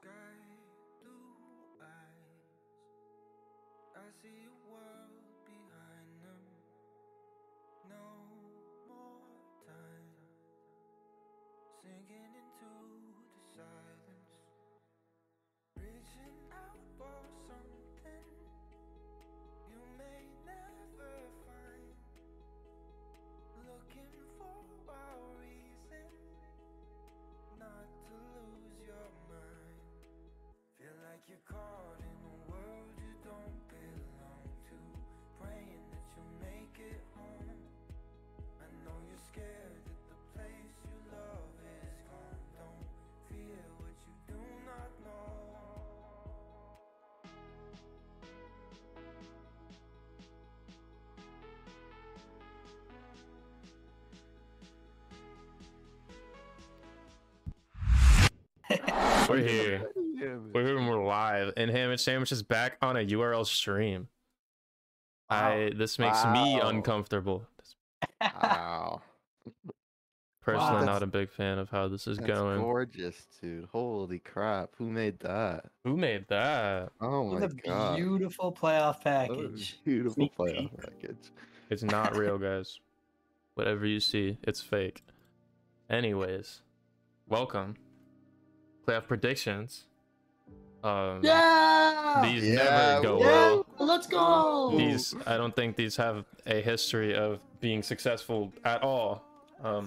Sky blue eyes, I see a world behind them. No more time, sinking into the silence, reaching out for something you may never find, looking for a reason not to lose your mind. Feel like you're caught in a world you don't belong to, praying that you'll make it home. I know you're scared that the place you love is gone. Don't fear what you do not know. We're here. We're live, and Ham Sandwich is back on a URL stream. Wow. This makes me uncomfortable. Wow. Personally, Wow. not a big fan of how this is That's going. gorgeous, dude. Holy crap. Who made that? Who made that? Oh What my a god. beautiful playoff What a package. beautiful Sneak playoff peek. package. It's not real, guys. Whatever you see, it's fake. Anyways, welcome. Playoff predictions. Yeah! These Yeah, never go Yeah! well. Let's go! These, I don't think these have a history of being successful at all. Oh.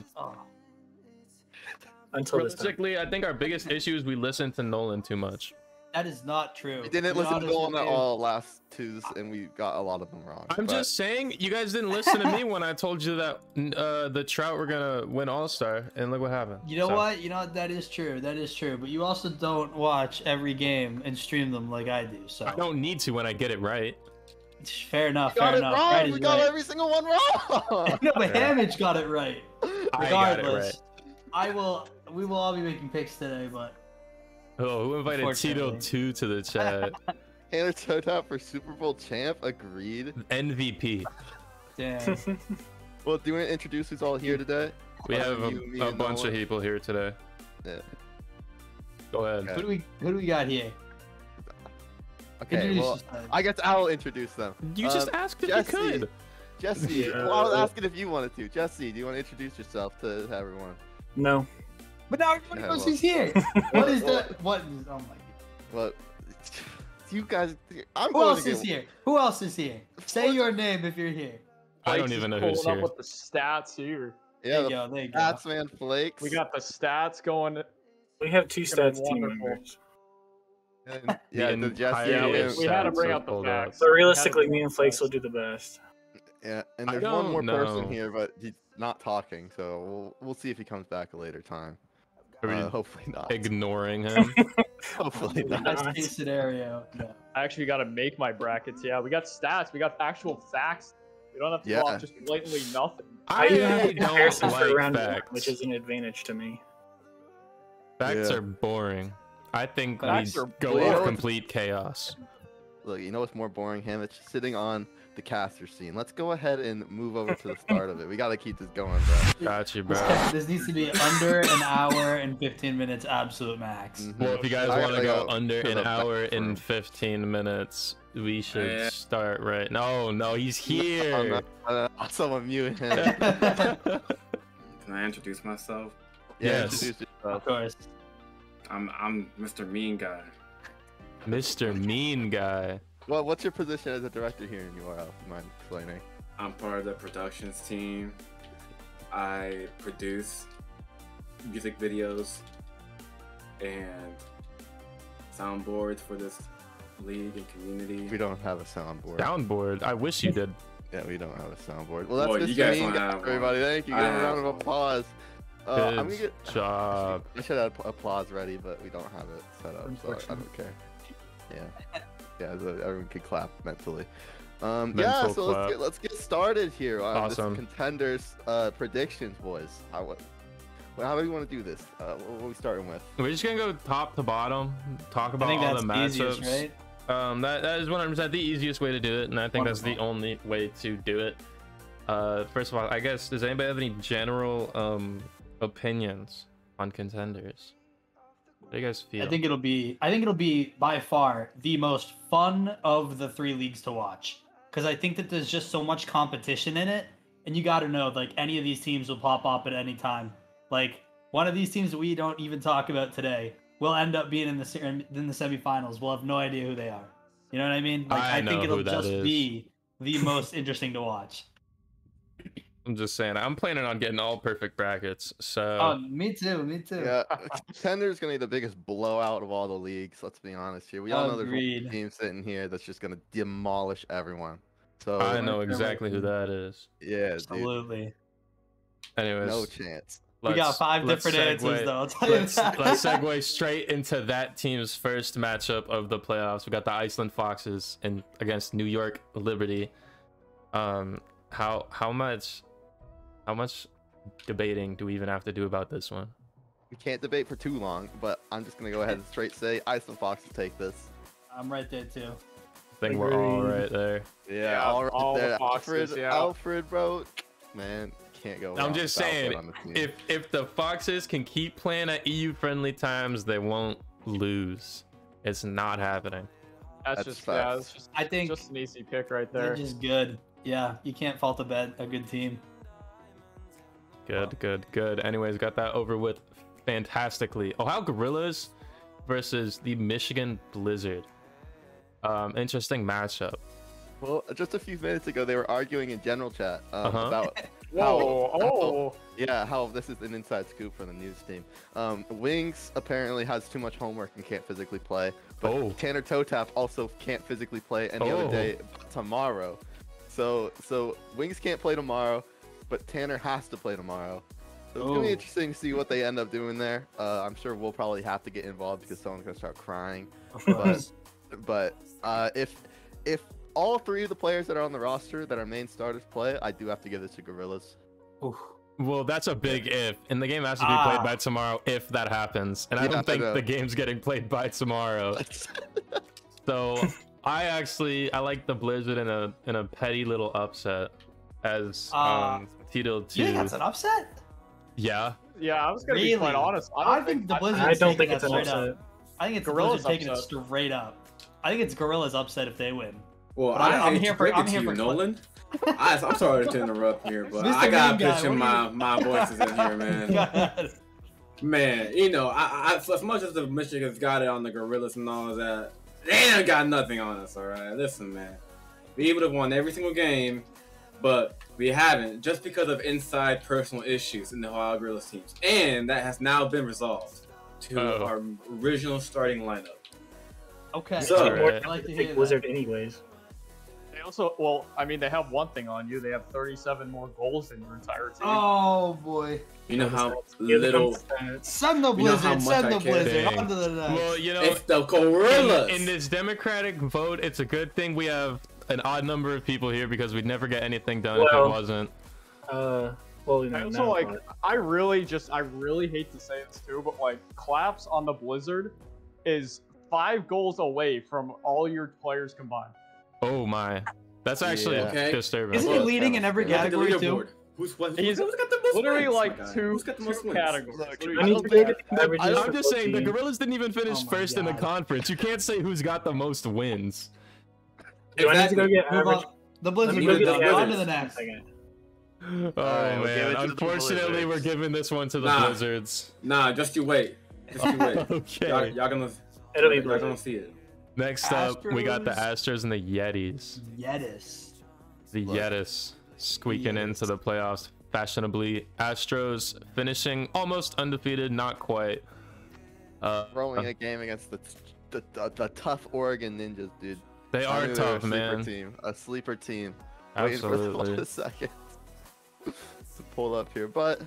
Until this time. Realistically, I think our biggest issue is we listen to Nolan too much. That is not true. We didn't To be listen to honest Nolan with at you. all last Tuesday, and we got a lot of them wrong. I'm but just saying, you guys didn't listen to me when I told you that the Trout were gonna win All-Star, and look what happened. You know So, what? You know what? That is true. That is true. But you also don't watch every game and stream them like I do. So I don't need to when I get it right. fair enough. we got Fair it enough. wrong. Right is We got right. every single one wrong. No, but Yeah. Hamage got it right. I got it Regardless, we will all be making picks today, but Oh, who invited Tito Unfortunately. 2 to the chat? Taylor Tota for Super Bowl champ. Agreed. MVP. damn. Well, do you want to introduce who's all here today? We Other have than you, me, a and bunch of Nolan? people here today. Yeah. Go ahead. Okay. Who do we got here? Okay, Introduce well, yourself. I guess I'll introduce them. You just asked if Jesse. you could. Jesse, Yeah. well, I was asking if you wanted to. Jesse, do you want to introduce yourself to everyone? No. But now everybody Yeah, knows well- who's here. What is that? What is? Oh my god. Well, you guys, I'm Who going else to is get. here? Who else is here? Say What? your name if you're here. I don't Flakes even is know who's pulling here. up with the stats here. Yeah, There you the go. There you go. Stats Man Flakes. We got the stats going. We have two It's gonna be stats team wonderful. members. and, yeah, the Jesse. Yeah, entire and, we had to stats bring are out the pulled facts. But realistically, Gotta me be and Flakes will honest. do the best. yeah, and I there's one don't more person know. here, but he's not talking, so we'll see if he comes back a later time. Are we Hopefully not. ignoring him? Hopefully not. Best case scenario. No. I actually got to make my brackets. Yeah, we got stats. We got actual facts. We don't have to Yeah. talk just blatantly nothing. I even have I don't comparisons for like round one, facts. which is an advantage to me. Facts Yeah. are boring. I think Facts we are go boring. off complete chaos. Look, you know what's more boring, him? It's sitting on the caster scene. Let's go ahead and move over to the start of it. We gotta keep this going, bro. Got you, bro. This needs to be under an hour and 15 minutes absolute max. Mhm. Well, if you guys I want to gotta go under to an the hour bathroom. and 15 minutes, we should Yeah. start right. No, he's here. Someone mute him. Can I introduce myself? Yeah, Yes. introduce Of yourself. course. I'm Mr. Mean Guy. Mr. Mean Guy. Well, what's your position as a director here in URL? Do you mind explaining? I'm part of the productions team. I produce music videos and soundboards for this league and community. We don't have a soundboard. Soundboard. I wish you did. Yeah, we don't have a soundboard. Well, that's Well, Mr. you guys Mean don't Guy, have one. everybody. Thank you. I Give him a have round of one. applause. I'm Good gonna get. job. I should have applause ready, but we don't have it set up, so I don't care. Yeah, so everyone can clap mentally. Yeah, Mental so clap. let's get started here on Awesome. this contenders predictions, boys. How do you want to do this? What are we starting with? We're just gonna go top to bottom, talk I about think all that's the the easiest, matchups. right? That is 100% the easiest way to do it, and I think that's the only way to do it. First of all, I guess, does anybody have any general opinions on contenders? How do you guys feel? I think it'll be by far the most fun of the 3 leagues to watch, because I think that there's just so much competition in it, and you got to know like any of these teams will pop up at any time. Like one of these teams that we don't even talk about today will end up being in the semifinals. We'll have no idea who they are. You know what I mean? Like I think it'll just be the most interesting to watch. I'm just saying, I'm planning on getting all perfect brackets. So. Oh, me too. Yeah, Contender's gonna be the biggest blowout of all the leagues. Let's be honest here. We all know there's Agreed. one team sitting here that's just gonna demolish everyone. So I know exactly who that is. Yeah, dude, Absolutely. Anyways, no chance. We got 5 different answers though. I'll tell you Let's that. segue straight into that team's first matchup of the playoffs. We got the Iceland Foxes against New York Liberty. How much debating do we even have to do about this one? We can't debate for too long, but I'm just gonna go ahead and straight say Iceland Foxes take this. I'm right there too. I think we're all right there. Yeah, all all right the there. Foxes, Alfred, bro, man, can't go wrong. I'm just with Alfred saying, on the team. if the Foxes can keep playing at EU friendly times, they won't lose. It's not happening. That's That's just facts. I think just an easy pick right they're there. just good. Yeah, you can't fault a good team. Good. Anyways, got that over with fantastically. Ohio Gorillas versus the Michigan Blizzard. Interesting matchup. Well, just a few minutes ago, they were arguing in general chat about Whoa! how this is an inside scoop for the news team. Wings apparently has too much homework and can't physically play, but Tanner Totap also can't physically play any other day but tomorrow. So Wings can't play tomorrow, but Tanner has to play tomorrow. So it's gonna be interesting to see what they end up doing there. I'm sure we'll probably have to get involved because someone's gonna start crying. But if all 3 of the players that are on the roster that are main starters play, I do have to give this to Gorillas. Well, that's a big if, and the game has to be played by tomorrow if that happens. And I don't think the game's getting played by tomorrow. So I like the Blizzard in a petty little upset as Tito 2. You think that's an upset? Yeah. Yeah, I was gonna be quite honest. I think the Blizzard. I don't think it's an upset. I think it's Gorillas Blizzard taking it straight up. I think it's Gorillas upset if they win. Well, But I'm here here for- for I'm here for- Nolan. I'm sorry to interrupt here, but Mr. I gotta Mean Guy, pitch in what my voices in here, man. God. Man, you know, I as much as the Michigan's got it on the Gorillas and all of that, they ain't got nothing on us, all right? Listen, man, we would have won every single game, but we haven't just because of inside personal issues in the Ohio Gorillas teams, and that has now been resolved to our original starting lineup. Okay. So, I'd like to hear that. Blizzard anyways. They also, well, I mean, they have one thing on you. They have 37 more goals than your entire team. Oh boy. You know how Here little. comes the stats. Send the You know how Blizzard. much Send I the care. Blizzard. Dang. On to the next. Well, you know, It's the Gorillas. in this democratic vote, it's a good thing we have an odd number of people here because we'd never get anything done if it Well, wasn't. Well, you know, I also now, like. but- I really hate to say this too, but like, Claps on the Blizzard is 5 goals away from all your players combined. Oh my, that's actually Okay. disturbing. Isn't he leading in every Look at the category too? leaderboard. Who's got He's the most literally wins, like my guy? two Who's got the most wins? categories. I need to look at the averages I'm for just both saying the teams. Gorillas didn't even finish Oh my first in the God. conference. You can't say who's got the most wins. Do I need to go get Move average? on. The Blizzard. Let me Move go get the on to the others. next. Second. Oh right, we'll give man, it to the unfortunately we're Blizzards. giving this one to the Nah. Blizzards. Nah, just you wait. Just you wait. Okay. Y'all gonna Blizzard. see it. Next up, we got the Astros and the Yetis. Yetis. The Yetis squeaking into the playoffs fashionably. Astros finishing almost undefeated, not quite. Rolling a game against the tough Oregon Ninjas, dude. They I are knew they were tough, man. A sleeper team. Waiting for Absolutely. a second to pull up here, but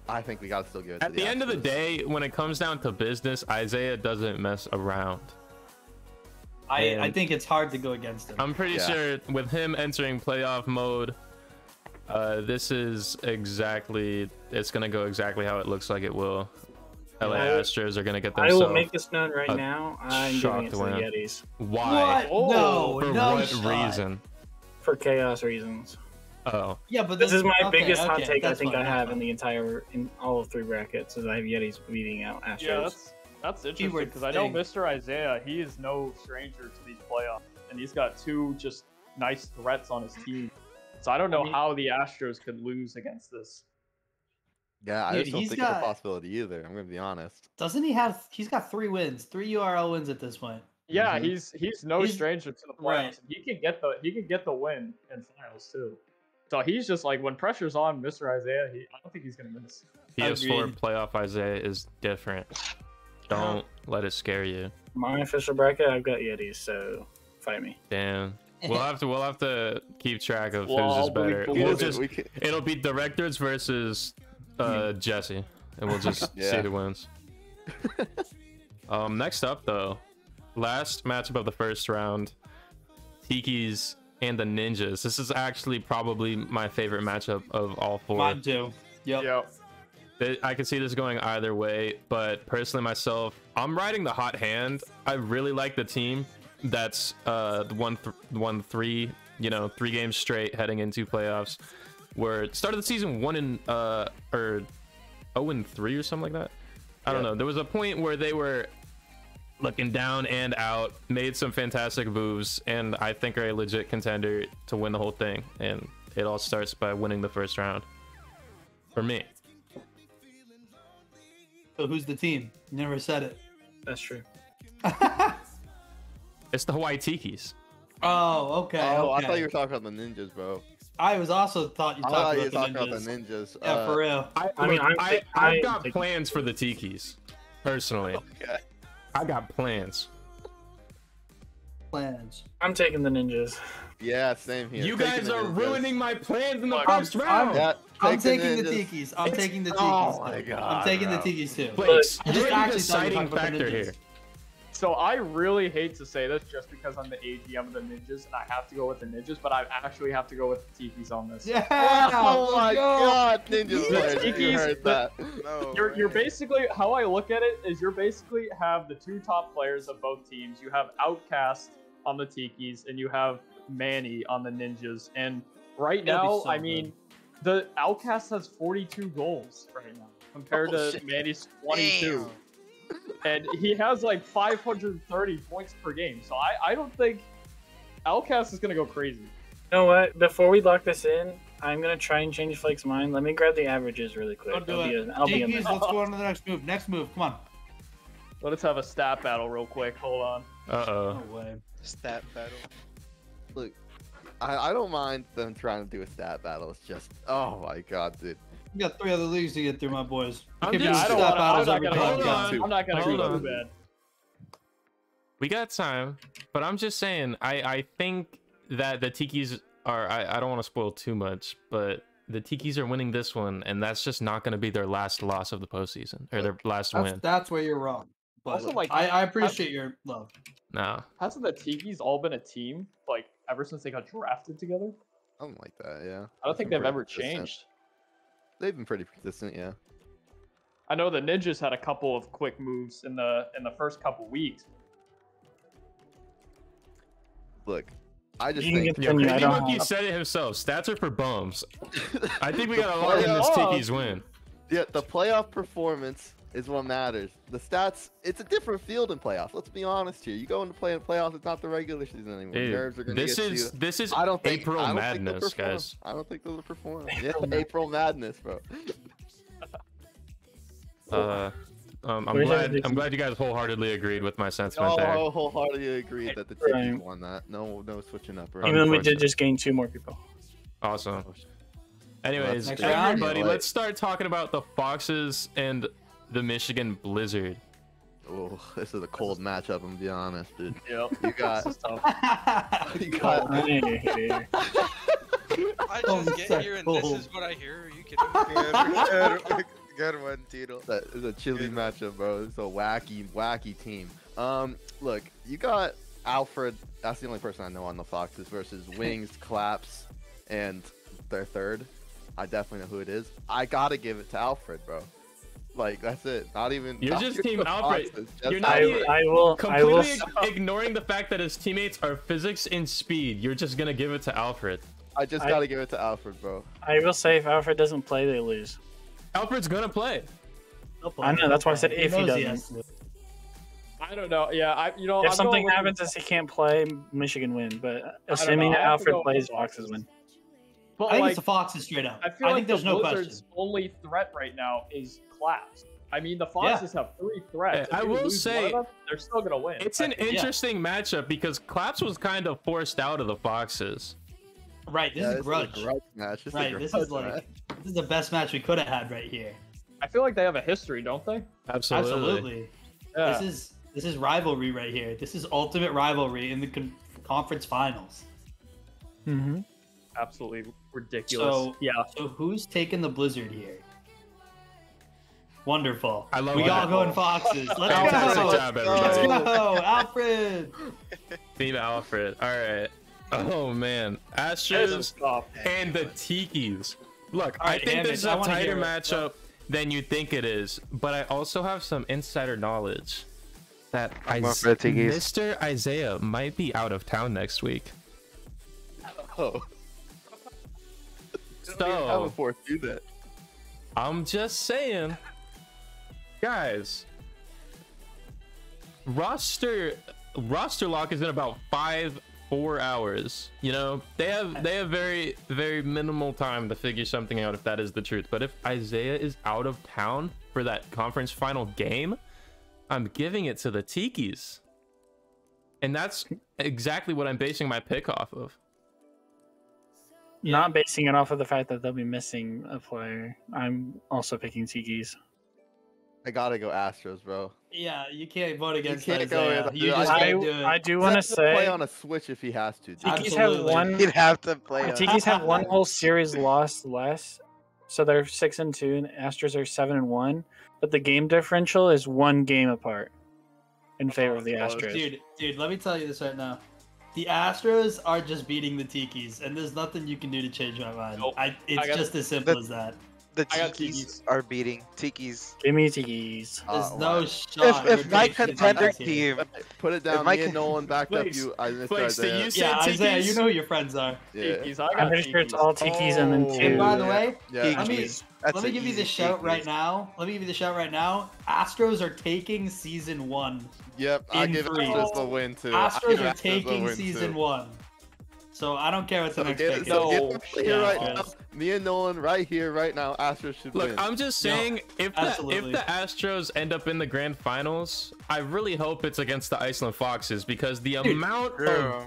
I think we gotta still give it to At the end of the Astros. day, when it comes down to business, Isaiah doesn't mess around. I And- think it's hard to go against him. I'm pretty Yeah. sure with him entering playoff mode, this is exactly, it's going to go exactly how it looks like it will. LA I- Astros are going to get I will themselves. make this known right a now. I'm giving shocked it to the win. Yetis Why? What? No, For no what shot. reason? for chaos reasons. Oh, Yeah, but This is my biggest hot okay, take I that's think fine, I have that's in all of 3 brackets is I have Yetis beating out Astros. Yeah, that's interesting Keyword because I know thing. Mr. Isaiah, he is no stranger to these playoffs, and he's got 2 just nice threats on his team. So I don't know how the Astros could lose against this. Yeah, I Dude, just don't he's think it's got- a possibility either. I'm gonna be honest. Doesn't he have? He's got 3 wins, 3 URL wins at this point. Yeah, Mhm. he's no He's- stranger to the playoffs. right. And he can get the win in finals too. So he's just like when pressure's on Mr. Isaiah, I don't think he's gonna miss. PS4 Agreed. playoff Isaiah is different. Don't let it scare you. My official bracket, I've got Yetis, so fight me. Damn. We'll have to keep track of Well, who's I'll is better. believe- We'll Yeah, just it'll be directors versus Jesse, and we'll just see Yeah. who wins. Next up though, last matchup of the first round, Tikis and the Ninjas. This is actually probably my favorite matchup of all 4. Mine too. Yep. I can see this going either way, but personally myself, I'm riding the hot hand. I really like the team that's won 3, 3 games straight heading into playoffs. Where it started the season 0-3 or something like that. I don't know. There was a point where they were looking down and out, made some fantastic moves, and I think are a legit contender to win the whole thing. And it all starts by winning the first round. For me. So who's the team? You never said it. That's true. It's the Hawaii Tikis. Oh, okay. Oh, okay. I thought you were talking about the ninjas, bro. I was also thought you I thought talked you were about talking the about the ninjas. ninjas. Yeah, for real. I've got plans for the Tikis, personally. Okay. I got plans. Plans. I'm taking the Ninjas. Yeah, same here. You Taking guys the are ninjas. ruining my plans in the Look, first round. Yeah, I'm take taking the ninjas. Tikis. I'm taking the Tikis. Oh my too. God, I'm taking bro. the Tikis too. Blaze, I just you're the actually thought you deciding were talking about the factor ninjas. here. So I really hate to say this just because I'm the AGM of the Ninjas and I have to go with the Ninjas, but I actually have to go with the Tikis on this. Yeah. Oh my let's go. God, ninjas players, you Tikis, heard that. You're basically, how I look at it is you're basically have the 2 top players of both teams. You have Outcast on the Tikis and you have Manny on the Ninjas. And right It'll be now, so I mean, the Outcast has 42 goals right now compared to shit. Manny's 22. And he has like 530 points per game. So I don't think Outcast is going to go crazy. You know what? Before we lock this in, I'm gonna try and change Flake's mind. Let me grab the averages really quick. Don't do it. I'll be in Tikis, there. let's go on to the next move. Next move. Come on. Let us have a stat battle real quick. Hold on. Uh-oh. No way. Stat battle. Look, I don't mind them trying to do a stat battle. It's just, oh my God, dude. We got 3 other leagues to get through, my boys. I'm Can't be just- doing I don't stat battles every gonna time. Hold on. I'm not gonna Hold go on. too bad. We got time, but I'm just saying, I think that the Tikis are, I don't want to spoil too much, but the Tikis are winning this one, and that's just not going to be their last loss of the postseason, or their last win. That's where you're wrong. But Also, like, I appreciate your love. No. Hasn't the Tikis all been a team like ever since they got drafted together? Something like that, yeah. I don't think Been they've pretty ever consistent. changed. They've been pretty consistent, yeah. I know the Ninjas had a couple of quick moves in the first couple weeks. Look, I just You can think get Yeah, Continue, I Crazy don't Monkey have- said it himself. Stats are for bums. I think we The got to lock in this playoff- Tikis win. yeah, the playoff performance is what matters. The stats, it's a different field in playoffs. Let's be honest here. You go into playoffs, it's not the regular season anymore. Nerves are Dude, gonna this get is to you. this is I don't think April I don't think they'll Madness, perform. guys. I don't think they'll perform. Yeah, April Madness. April Madness, bro. I'm Where's glad everything? you guys wholeheartedly agreed with my sentiment No, there. I wholeheartedly agree that the Right. Tikis won that. No switching up. Or Even though we Unfortunate. did just gain 2 more people. Awesome. Anyways, Next round? everybody, Like- let's start talking about the Foxes and the Michigan Blizzard. Oh, this is a cold matchup. I'm gonna be honest, dude. Yep. You got, This is tough. you got. Hey. I Oh, just get so here and cool. this is what I hear. Are you kidding me? Good one, Tito. That is a chilly matchup, bro. It's a wacky team. Look, you got Alfred. That's the only person I know on the Foxes versus Wings, Claps, and their third. I definitely know who it is. I gotta give it to Alfred, bro. Like that's it. Not even. You're just Team the Alfred. Foxes, just You're not Alfred. even- I will. Completely ignoring the fact that his teammates are physics and speed. You're just gonna give it to Alfred. I just gotta give it to Alfred, bro. I will say if Alfred doesn't play, they lose. Alfred's gonna play. I know. That's why I said if he doesn't. has to. I don't know. Yeah, If something happens as he can't play, Michigan win. But assuming that Alfred plays, Foxes win. But I think like, it's the Foxes straight up. I feel like there's the no Blizzard's question. only threat right now is Collapse. I mean, the Foxes have 3 threats. I If they will lose say, one of them, they're still gonna win. It's an interesting matchup because Claps was kind of forced out of the Foxes. Right, this is a grudge. Match. Right, this is like this is the best match we could have had right here. I feel like they have a history, don't they? Absolutely. Yeah. This is rivalry right here. This is ultimate rivalry in the conference finals. Mm-hmm. Absolutely ridiculous. So who's taking the Blizzard here? Wonderful. I love we all it. going Foxes. Let's Fantastic go. job, everybody. Let's go, Alfred. Team Alfred. All right. Oh man, Astros and the Tikis. Look, All right, I think this is a wanna tighter hear it. matchup than you think it is, but I also have some insider knowledge that Mr. Isaiah might be out of town next week. Oh. So do that. I'm just saying, guys. Roster lock is in about 4 hours. You know, they have very minimal time to figure something out if that is the truth. But if Isaiah is out of town for that conference final game, I'm giving it to the Tikis, and that's exactly what I'm basing my pick off of. Not basing it off of the fact that they'll be missing a player. I'm also picking Tikis. I gotta go Astros, bro. Yeah, you can't vote against can't go Isaiah. with- You just can't do it. I do want to Play say on a Switch if he has to. dude. Tikis have Absolutely. one. He'd have to play. on- Tikis have one whole series lost less, so they're 6-2, and Astros are 7-1. But the game differential is 1 game apart in favor of the Astros. Dude, let me tell you this right now. The Astros are just beating the Tikis, and there's nothing you can do to change my mind. Nope. It's got- just as simple as that. The I got Tikis are beating Tikis. Give me Tikis. There's Oh, no wow. shot. If my you're taking contender Tikis here. team, Put it down. my Me and con- Nolan backed up Flex, you. Mr. Flex, did Isaiah. you say Yeah, Isaiah, Tikis? you know who your friends are. Yeah. Tikis, I got I'm pretty sure it's Tikis. all Tikis and then Oh. 2. And by the Yeah. way, Yeah. let me That's let me an give you easy the shout Tikis. right now. Astros are taking season 1. Yep. I In give three. Astros the win too. I Astros give are Astros the taking win, season too. 1. So I don't care what the So next get, pick is. so No get them here right shot. now. Me and Nolan right here, right now. Astros should Look, win. I'm just saying, if absolutely. the Astros end up in the grand finals, I really hope it's against the Iceland Foxes because the amount of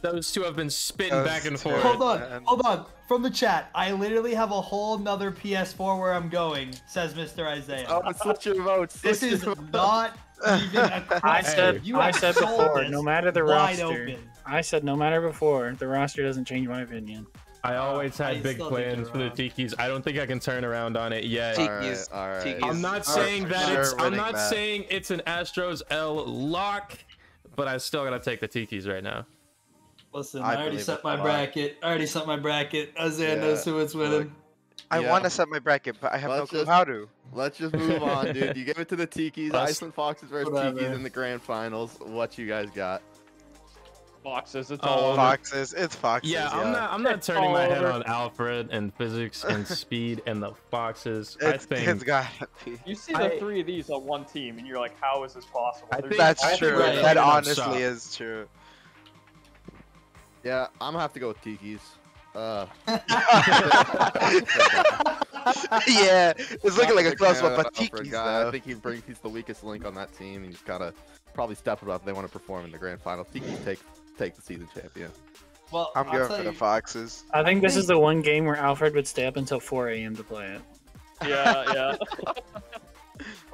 those two have been spitting back and forth. Hold on. From the chat, I literally have a whole nother PS4 where I'm going, says Mr. Isaiah. Oh, switch your votes. This switch is your votes. not even a I question. said, You I have said sold before, this no matter the wide roster. open. I said no matter before, the roster doesn't change my opinion. I always I had big still think plans you're for the wrong. Tikis. I don't think I can turn around on it yet. Tikis. All right. Tikis I'm not are saying for that sure it's. I'm winning not that. saying it's an Astros L lock, but I still gotta take the Tikis right now. Listen, I I already believe set it's my a lot. bracket. Isaiah Yeah, knows who it's winning. look. I Yeah. want to set my bracket, but I have no Let's clue just- how to. Let's just move on, dude. You give it to the Tikis. Let's- Iceland Foxes versus Whatever. Tikis in the grand finals. What you guys got? Foxes, it's Oh, all over. Foxes. It's Foxes. Yeah, I'm not It's turning my all head over. on Alfred and physics and speed and the Foxes. I It's think gotta be. You see the 3 of these on one team, and you're like, how is this possible? I There's- think- That's I think true. we're right. That coming up honestly shop. is true. Yeah, I'm gonna have to go with Tikis. Yeah, it's looking like a close one, but Tikis. Tikis I though. think he's the weakest link on that team. He's gotta probably step it up if they want to perform in the grand finals. Tikis take the season champion. Well, I'm I'll going tell for the you- Foxes. I think this is the one game where Alfred would stay up until 4 a.m. to play it. Yeah.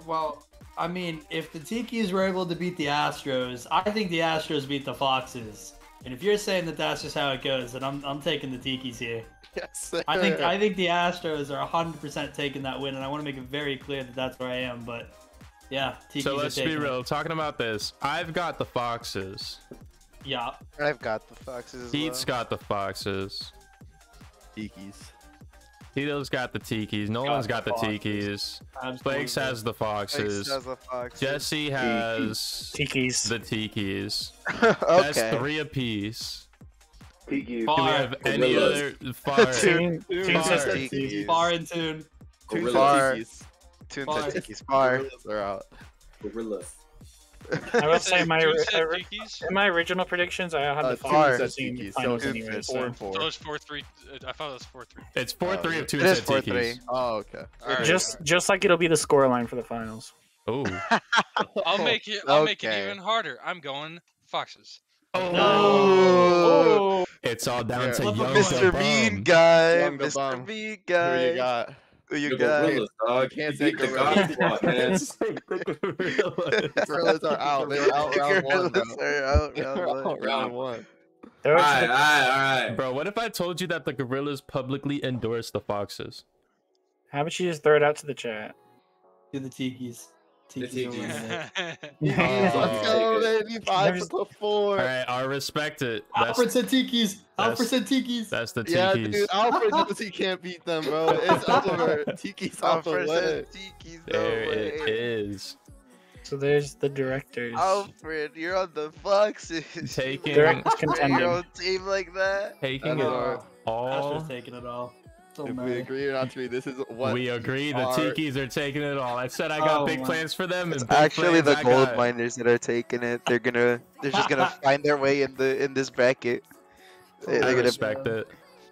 Well, I mean, if the Tikis were able to beat the Astros, I think the Astros beat the Foxes. And if you're saying that that's just how it goes, then I'm taking the Tikis here. Yes. I think the Astros are 100% taking that win, and I want to make it very clear that that's where I am. But yeah, Tikis so. are Let's be taking real. it. Talking about this, I've got the Foxes. Yeah, I've got the Foxes as Pete's well. got the Foxes. Tikis. Tito's got the Tikis. Nolan's got the Tikis. absolutely. Flakes has the Foxes. Foxes has the Foxes. Jesse has Tikis. the Tikis. Okay. That's 3 apiece. Tiki. Do we have any other far? Tune Far. says Tiki. Tiki. Far in tune. Tunes Far. and Tikis. Tunes Far. and Tiki's far. They're out. Gorillas. I will say my Dude said Tikis? in my original predictions, I had the Far. Far team Tikis. finals So anyway. it's So. 4-4. So it's 4-3. I thought it was 4-3. It's 4-3 of Tunes It is and 4-3. Tikis. Oh, okay. All right. Just like it'll be the scoreline for the finals. Oh. I'll make it. I'll make it Okay. even harder. I'm going Foxes. Oh. It's all down Yeah. to Flip a young coin. Mr. Bum. Mean Guy. Young the Mr. Bum. Mean Who Guy. you got? Who you The got? Gorillas, dog. Can't You say beat the Gorillas. God Squad, man. Gorillas are out. They're out round one. Gorillas Bro. are out They're round out one. round one. They're Alright, alright. Bro, what if I told you that the Gorillas publicly endorse the Foxes? How about you just throw it out to the chat? Do the Tikis. Tikis Tikis. are winning it. Let's go, baby. 5 to 4. All right, I'll respect it. Alfred said Tikis. Alfred said Tikis. That's the Yeah, Tikis. dude. Alfred knows he can't beat them, bro. It's over. Tiki's off the Alfred way. says Tiki's no There way. it is. So there's the directors. Alfred, you're on the Foxes. Taking- Directors You're contending. your own team like that. Taking That's it our- all. Astro's taking it all. So If we mad. agree or not to agree, this is what We agree. The are- Tikis are taking it all. I said I got Oh big my- plans for them. And It's big actually plans the I gold got. miners that are taking it. They're just gonna find their way in this bracket. They're I gonna respect it.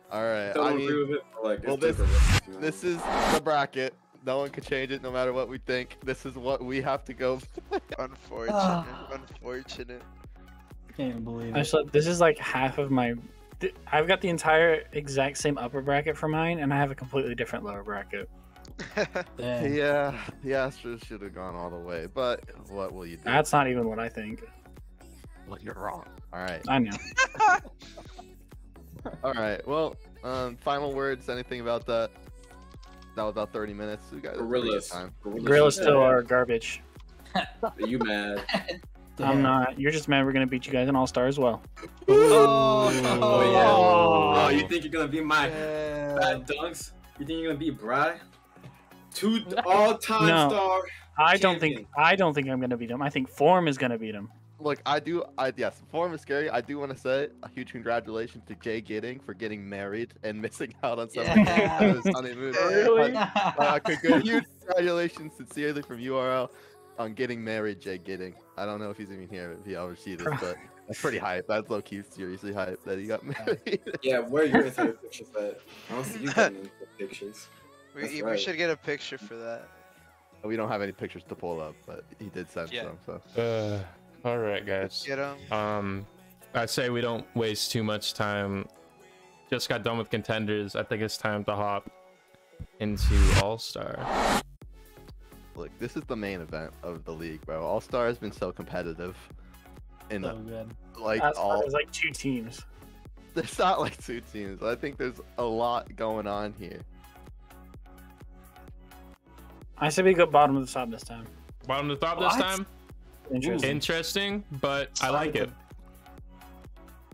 All right. Don't I agree mean, with it. But, like, well, it's different, you know? this is the bracket. No one can change it, no matter what we think. This is what we have to go. Unfortunate. Unfortunate. Can't even believe it. Actually, this is like half of my. I've got the entire exact same upper bracket for mine, and I have a completely different lower bracket. Dang. Yeah, the Astros should have gone all the way, but what will you do? That's not even what I think. Well, you're wrong. All right. I know. All right. Well, final words. Anything about that? That was about 30 minutes. We got a pretty good Gorillas. time. Gorillas still are garbage. Are you mad? I'm not. You're just mad we're gonna beat you guys in All Star as well. Oh yeah. Oh. Oh, you think you're gonna be my Yeah. bad dunks? You think you're gonna be Bry? All-time No. star. I don't think. Champion. I don't think I'm gonna beat him. I think Form is gonna beat him. Look, yes, form is scary. I do want to say a huge congratulations to Jay Gidding for getting married and missing out on some Yeah. of his honeymoon. Really? Huge congratulations sincerely from URL on getting married, Jay Gidding. I don't know if he's even here, if he ever see this, but that's pretty hype. That's low-key seriously hype that he got married. Yeah, where are your Instagram pictures at? I don't see you getting into pictures. That's We right. should get a picture for that. We don't have any pictures to pull up, but he did send Yeah. some. So All right, guys. Get him. I say we don't waste too much time. Just got done with contenders. I think it's time to hop into All Star. look, this is the main event of the league, bro. All Star has been so competitive. In So good. like That's all, there's like 2 teams. there's not like 2 teams. I think there's a lot going on here. I say we go bottom of the top this time. Bottom to top What? this time. Interesting. Interesting, but I like it.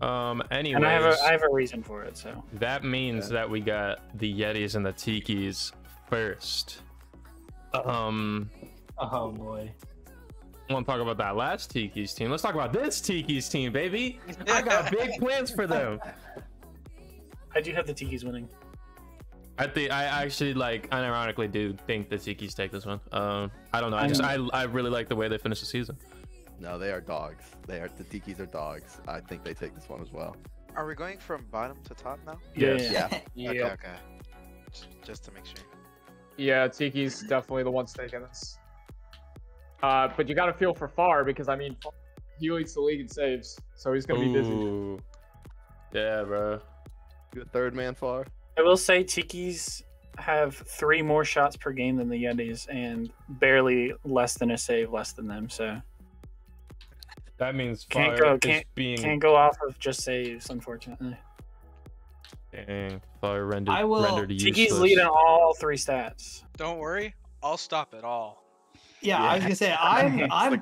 Anyways, And I have a reason for it. So that means that we got the Yetis and the Tikis first. Oh boy. I want to talk about that last Tiki's team. Let's talk about this Tiki's team, baby. I got big plans for them. I do have the Tikis winning. I actually unironically do think the Tikis take this one. I don't know. I really like the way they finished the season. No, they are dogs. The Tikis are dogs. I think they take this one as well. Are we going from bottom to top now? Yes. Yeah. Okay, okay. Just to make sure. Yeah, Tiki's definitely the ones taking this. But you got to feel for Far because I mean, he leads the league in saves, so he's gonna be busy. Ooh. Yeah, bro. You a third man far? I will say Tikis have 3 more shots per game than the Yetis and barely less than a save less than them. So That means Can't Fire go- is being can't go off of just saves, unfortunately. dang, Fire rendered I will- rendered Tikis useless. lead in all 3 stats. Don't worry, I'll stop it all. Yeah, I was gonna say It's I'm the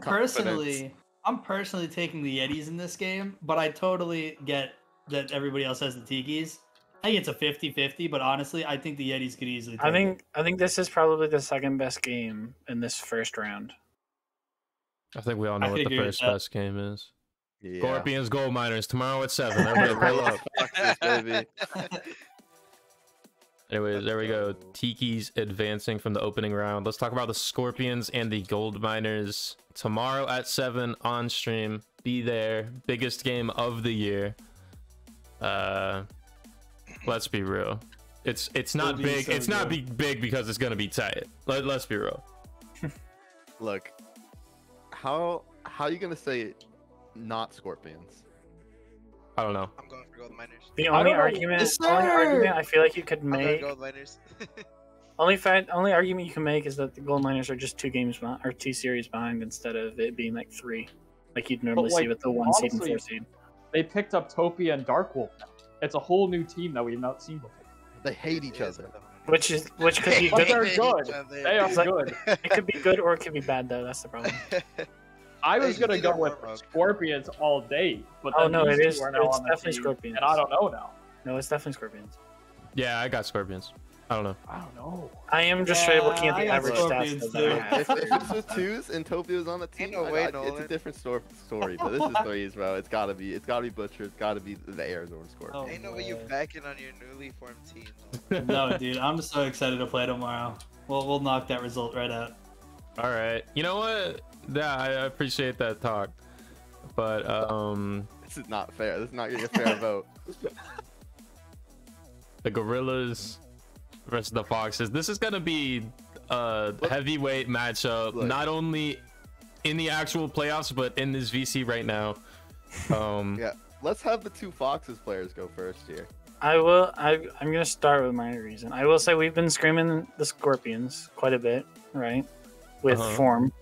personally taking the Yetis in this game, but I totally get that everybody else has the Tikis. I think it's a 50-50, but honestly, I think the Yetis could easily take I think this is probably the second best game in this first round. I think we all know I what the figured first that. best game is. Yeah. Scorpions, Gold Miners tomorrow at 7. Everybody pull up. Baby. Anyways, there we go. Tiki's advancing from the opening round. Let's talk about the Scorpions and the Gold Miners tomorrow at 7 on stream. Be there. Biggest game of the year. Let's be real. It's not big. So it's not big because it's gonna be tight. Let's be real. Look, how are you gonna say not Scorpions? I don't know. I'm going for Gold Miners. The only argument I feel like you could make. Gold Miners. only argument you can make is that the Gold Miners are just 2 games behind, or 2 series behind instead of it being like 3, like you'd normally see with the 1 seed and 4 seed. They picked up Topia and Darkwolf now. It's a whole new team that we've not seen before. They hate each other. Which could be good. They're good. They are good. It could be good or it could be bad though. That's the problem. I was gonna go with Scorpions all day, but oh no, it is. It's definitely Scorpions. And I don't know now. No, it's definitely Scorpions. Yeah, I got Scorpions. I don't know. I am just straight looking at the average stats. If it's with 2s and Topia was on the team, it's a different story. But this is 3s, bro. It's gotta be Butcher. It's gotta be the Arizona Scorpions. Ain't no way you backing on your newly formed team. No, dude, I'm so excited to play tomorrow. We'll knock that result right out. All right. You know what? Yeah, I appreciate that talk, but this is not fair. This is not getting a fair vote. The Gorillas versus the Foxes. This is gonna be a heavyweight matchup, not only in the actual playoffs but in this VC right now. Yeah, let's have the 2 Foxes players go first here. I'm gonna start with my reason. I will say we've been screaming the Scorpions quite a bit, right? With form.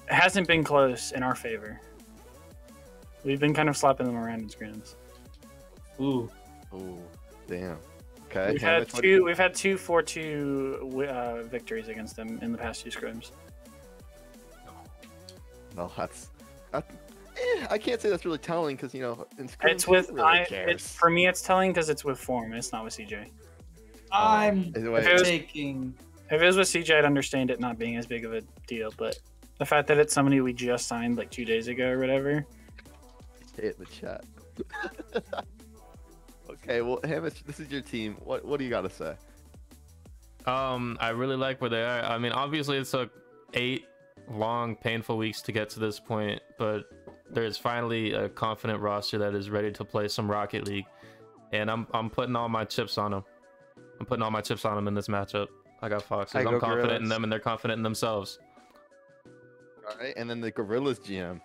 It hasn't been close in our favor. We've been kind of slapping them around in scrims. Ooh, damn. Okay. We've had 2 4-2 victories against them in the past 2 scrims. No, I can't say that's really telling because in scrims, it's with really for me it's telling because it's with form. It's not with CJ. If it was with CJ, I'd understand it not being as big of a deal, but the fact that it's somebody we just signed like 2 days ago or whatever. Hit the chat. Okay, well, Hamish, this is your team. What do you got to say? I really like where they are. I mean, obviously it took 8 long, painful weeks to get to this point, but there's finally a confident roster that is ready to play some Rocket League, and I'm putting all my chips on them. I'm putting all my chips on them in this matchup. I got Foxes. I'm confident in them, and they're confident in themselves. All right, and then the Gorillas GM.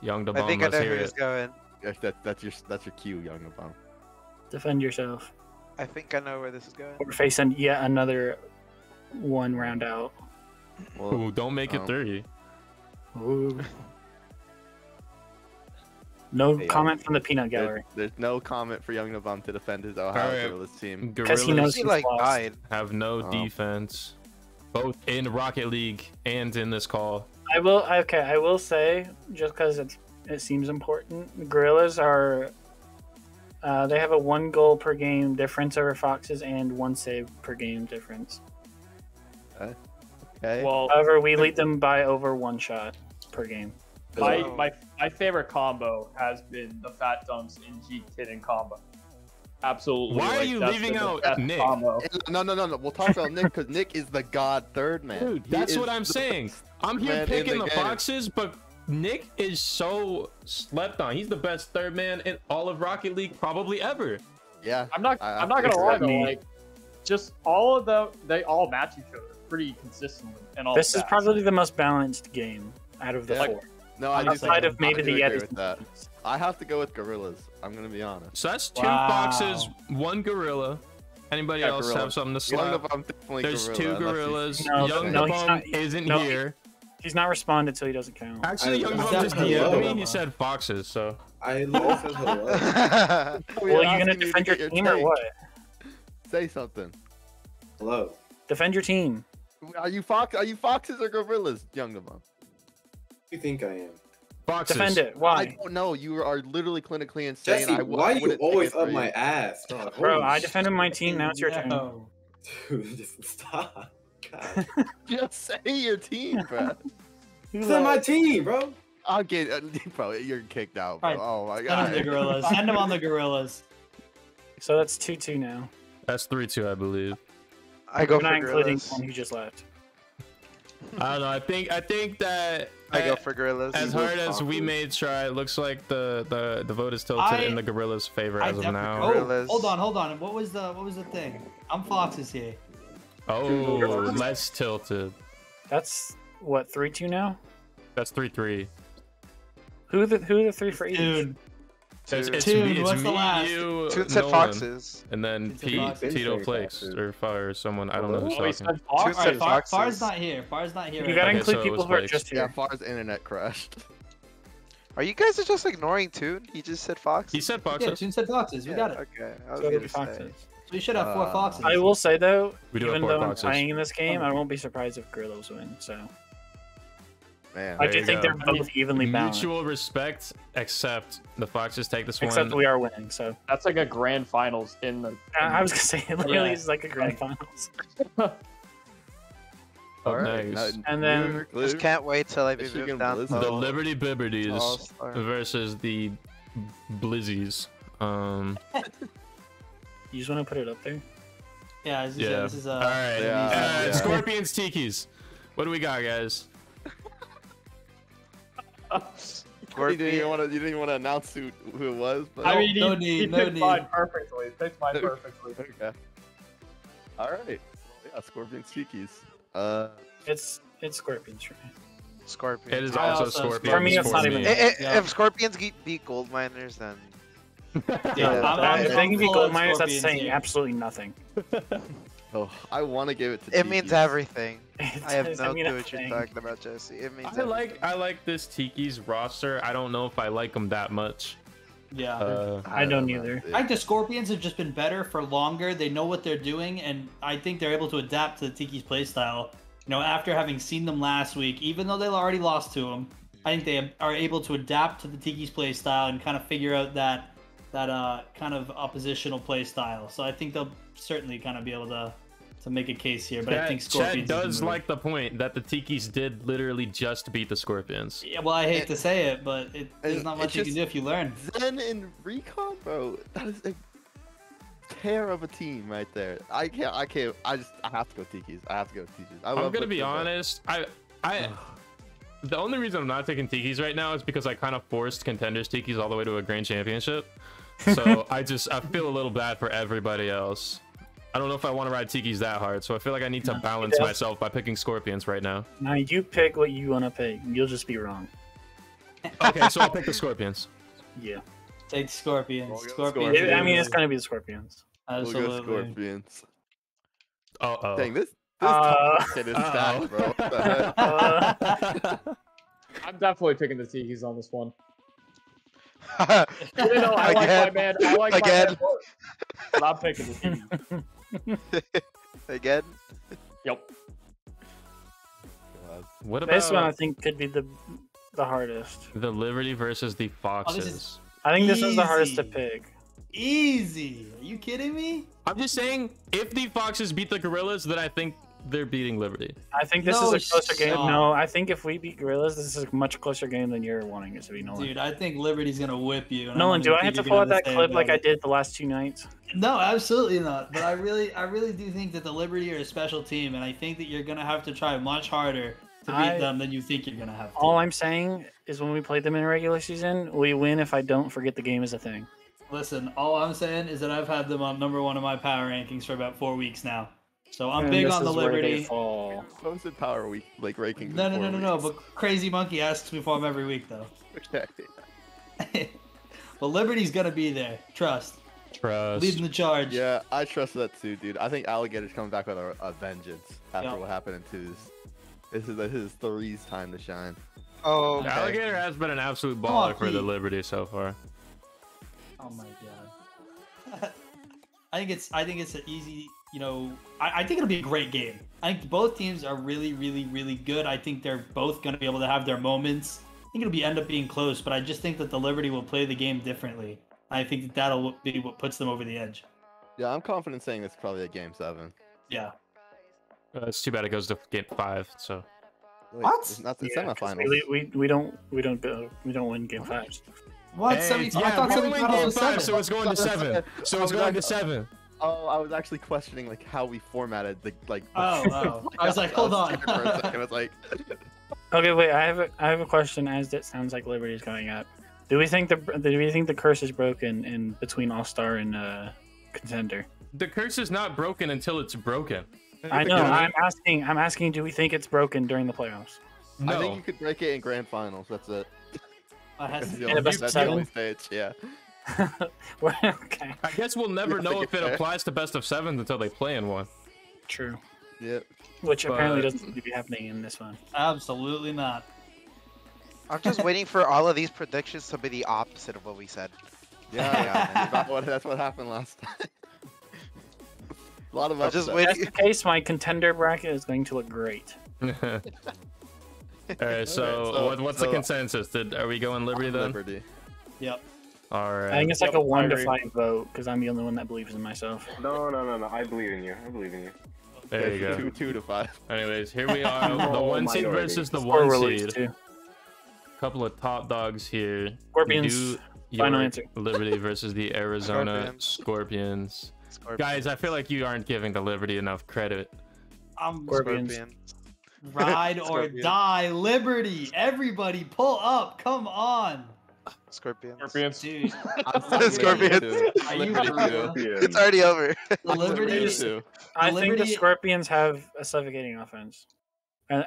Young DeBomb, I think I know who's going. That's your cue, Young DeBomb. Defend yourself. I think I know where this is going. We're facing yet another 1 round out. Well, ooh, don't make it 3. Ooh. No comment from the peanut gallery. There's no comment for Young DeBomb to defend his Ohio Gorillas team. Because he knows he's lost. Have no defense, both in Rocket League and in this call. I will say, just because it seems important, the Gorillas are they have a 1 goal per game difference over Foxes and 1 save per game difference. Okay. Well, however, we lead them by over 1 shot per game. My favorite combo has been the Fat Dunks in G Kid and combo. Absolutely. Why are you leaving out Nick? Combo. No. We'll talk about Nick because Nick is the god third man. Dude, that's what I'm saying. I'm here picking the Foxes, but Nick is so slept on. He's the best third man in all of Rocket League probably ever. Yeah. I'm not gonna lie though, like just all of them, they all match each other pretty consistently. And all this is probably the most balanced game out of the 4. No, outside of maybe the Yetis. I have to go with Gorillas. I'm gonna be honest. So that's 2 Foxes, 1 Gorilla. Anybody else have something to slap? There's 2 Gorillas. Young DeBomb isn't here. He's not responded, so he doesn't count. Actually, Young DeBomb just DM'd me. He said Foxes, so. I literally said hello. Well, you gonna defend your team or what? Say something. Hello. Defend your team. Are you Foxes or Gorillas, Young DeBomb? Who do you think I am? Foxes. Defend it. Why? I don't know. You are literally clinically insane. Jesse, why are you always up my ass? Dog? Bro, I defended my team. Now it's your turn. Dude, just stop. God. Just say your team, bro. Who's on my team, bro? I'll get bro. You're kicked out, bro. Right. Oh my Send him the god. gorillas. Send him on the gorillas. So that's 2-2 now. That's 3-2, I believe. I go We're not for including gorillas. one who just left. I don't know. I think that I go for gorillas. as hard as we may try, it looks like the vote is tilted in the gorillas' favor as of now. Oh, Gorillas. hold on. What was the thing? I'm Foxes here. Oh, less tilted. That's what 3-2 now. That's 3-3. Who are the three for each? Dude, It's Toon, me, what's the last? you, Toon said Nolan, foxes. and then Toon said foxes. Tito Flakes or Fire or someone. I don't know who's Oh, he talking. said Fox? Toon said Alright, foxes. Far's not here. Far's not here. You right gotta now. Okay, include so it people was who are Flakes. just Yeah, here. Far's internet crashed. Are you guys just ignoring Toon? He just said foxes. He said Yeah, foxes. Toon said Foxes. We got it. Okay. I was So it'll gonna be say. foxes. So we should have 4 Foxes. I will say though, We do have even 4 though I'm foxes. playing in this game, I won't be surprised if gorillas win. So Man. I There do you think go. they're both evenly balanced. Mutual respect, except the Foxes take this Except one. we are winning. So That's like a grand finals in the. I was gonna say it literally Yeah. is like a grand finals. All right. Nice. And then- Just can't wait till I be Michigan moved down. Blizzard. The to Liberty Bibberties All-Star. versus the Blizzies. You just want to put it up there. Yeah, this is, Yeah. this is All right. Yeah. Scorpions Tikis. What do we got, guys? You didn't even want to announce who it was. But... I mean, No he need, no picked need. mine perfectly. He picked mine perfectly. Okay. All right. Yeah, Scorpions Cheekies. It's Scorpions for me. Scorpions. It is I also also- Scorpions. For me, it's not even- Yeah. If Scorpions beat gold miners, then Yeah, If they can be full gold on miners, that's Scorpions saying here. absolutely nothing. Oh, I want to give it to. it means Tikis. everything. I have It no mean clue what you're everything. talking about, Jesse. It means I like this Tiki's roster. I don't know if I like them that much. Yeah. I don't either. I think the Scorpions have just been better for longer. They know what they're doing, and I think they're able to adapt to the Tiki's playstyle. You know, after having seen them last week, even though they already lost to them, I think they are able to adapt to the Tiki's playstyle and kind of figure out that kind of oppositional playstyle. So I think they'll certainly kind of be able to make a case here. But I think Chad Scorpions does is the move. like the point that the Tikis did literally just beat the Scorpions. Yeah, well, I hate to say it, but there's not much you can just- do if you learn. Zen and Recon, bro. That is a tear of a team right there. I can't. I have to go Tikis. I have to go Tikis. I'm gonna be honest. The only reason I'm not taking Tikis right now is because I kind of forced Contenders Tikis all the way to a Grand Championship. So I feel a little bad for everybody else. I don't know if I want to ride Tikis that hard, so I feel like I need to balance myself by picking Scorpions right now. Now you pick what you want to pick. You'll just be wrong. Okay, so I'll pick the Scorpions. Yeah. Take Scorpions. We'll go Scorpions. Scorpions. I mean, it's gonna be the Scorpions. We'll Absolutely. go Scorpions. Uh-oh. Dang, this Uh, top shit is stacked, bro. What the heck? I'm definitely picking the Tikis on this one. You know, I like my man. I like Again. my man more. But I'm picking the Tikis. Again. Yep. What This one I about think could be the hardest. the Liberty versus the Foxes? is- I think this is the hardest to Easy. pick. Easy. Are you kidding me? I'm just saying, if the Foxes beat the Gorillas, then I think they're beating Liberty. I think this No is a closer game. shot. No, I think if we beat Gorillas, this is a much closer game than you're wanting it to be, Nolan. Dude, I think Liberty's gonna whip you. and Nolan, don't do I even have to think pull you're out that gonna clip say like I about did the last 2 nights? it. No, absolutely not. But I really do think that the Liberty are a special team, and I think that you're gonna have to try much harder to beat them than you think you're gonna have to. All I'm saying is when we played them in regular season, we win if I don't forget the game is a thing. Listen, all I'm saying is that I've had them on #1 of my power rankings for about 4 weeks now. So I'm And big this on the is where they Liberty. fall. Posted Power Week like rankings. No, in 4 weeks. but Crazy Monkey asks me for them every week though. Okay. But Liberty's gonna be there. Trust. Trust. Leading the charge. Yeah, I trust that too, dude. I think Alligator's coming back with a vengeance after Yep. what happened in twos. This is Three's time to shine. Oh, okay. Alligator has been an absolute Come on, baller for the Pete. Liberty so far. Oh my god. I think it's an easy, you know, I think it'll be a great game. I think both teams are really good. I think they're both going to be able to have their moments. I think it'll end up being close, but I just think that the Liberty will play the game differently. I think that that'll be what puts them over the edge. Yeah, I'm confident saying this is probably a game 7. Yeah. It's too bad it goes to game 5. So Wait, What? It's not the Yeah, 'cause semifinals. we don't win game fives. What? Hey, I thought we only win semifinals game was 5, 7. so it's going to 7. So it's going to 7. Oh, I was actually questioning like how we formatted the like. Oh. I was like, hold on. scared for a second. I was like, Okay, wait. I have a question. As it sounds like Liberty's going up. Do we think the curse is broken in between All Star and Contender? The curse is not broken until it's broken. I know. I'm asking. Do we think it's broken during the playoffs? No. I think you could break it in grand finals. That's it. Has to That's be the a best only, of that's the 7? only stage. Yeah. Well, okay. I guess we'll never Yeah, know I if think it it's fair. applies to best of 7s until they play in one. True. Yep. Which apparently But- doesn't seem to be happening in this one. Absolutely not. I'm just waiting for all of these predictions to be the opposite of what we said. Yeah. That's what happened last time. A lot of I'm just upsets. If that's the case, my Contender bracket is going to look great. Alright, so what's the consensus? Are we going Liberty then? Liberty. Yep. Alright. I think it's like Yep, a 1 I to agree. 5 vote because I'm the only one that believes in myself. No. I believe in you. I believe in you. There you go. 2 to 5. Anyways, here we are. The Oh, 1 seed minority. versus the Score 1 release seed. too. Couple of top dogs here. Scorpions. Do Final your answer. Liberty versus the Arizona Scorpions. Guys, I feel like you aren't giving the Liberty enough credit. I'm Scorpions. ride or Scorpions. die, Liberty. Everybody, pull up. Come on, Scorpions. Scorpions. dude. Scorpions. Are you for real? It's already over. The Liberty. Too. I think the Liberty- Scorpions have a suffocating offense.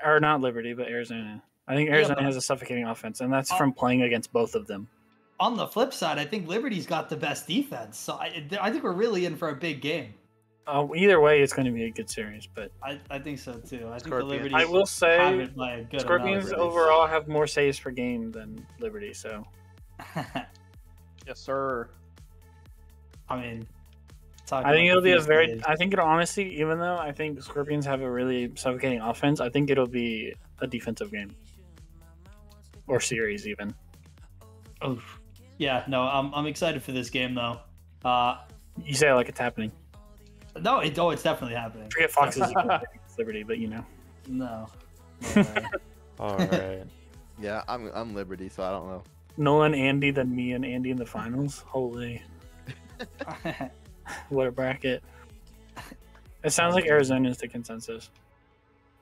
Or not Liberty, but Arizona. I think Arizona but- has a suffocating offense, and that's from playing against both of them. On the flip side, I think Liberty's got the best defense. So I think we're really in for a big game. Either way, it's going to be a good series. But I think so too. I think the Scorpions. Liberty. I will have say it by a good Scorpions amount. overall have more saves per game than Liberty. So Yes, sir. I mean, I think it'll be a very. I think it'll honestly, even though I think Scorpions have a really suffocating offense, I think it'll be a defensive game or series even. Oh, yeah. No, I'm excited for this game though. You say it like it's happening. No, it's definitely happening. Forget Fox's against Liberty, but you know. No. No way. Alright. Yeah, I'm Liberty, so I don't know. Nolan, Andy, then me and Andy in the finals. Holy, what a bracket! It sounds like Arizona's the consensus.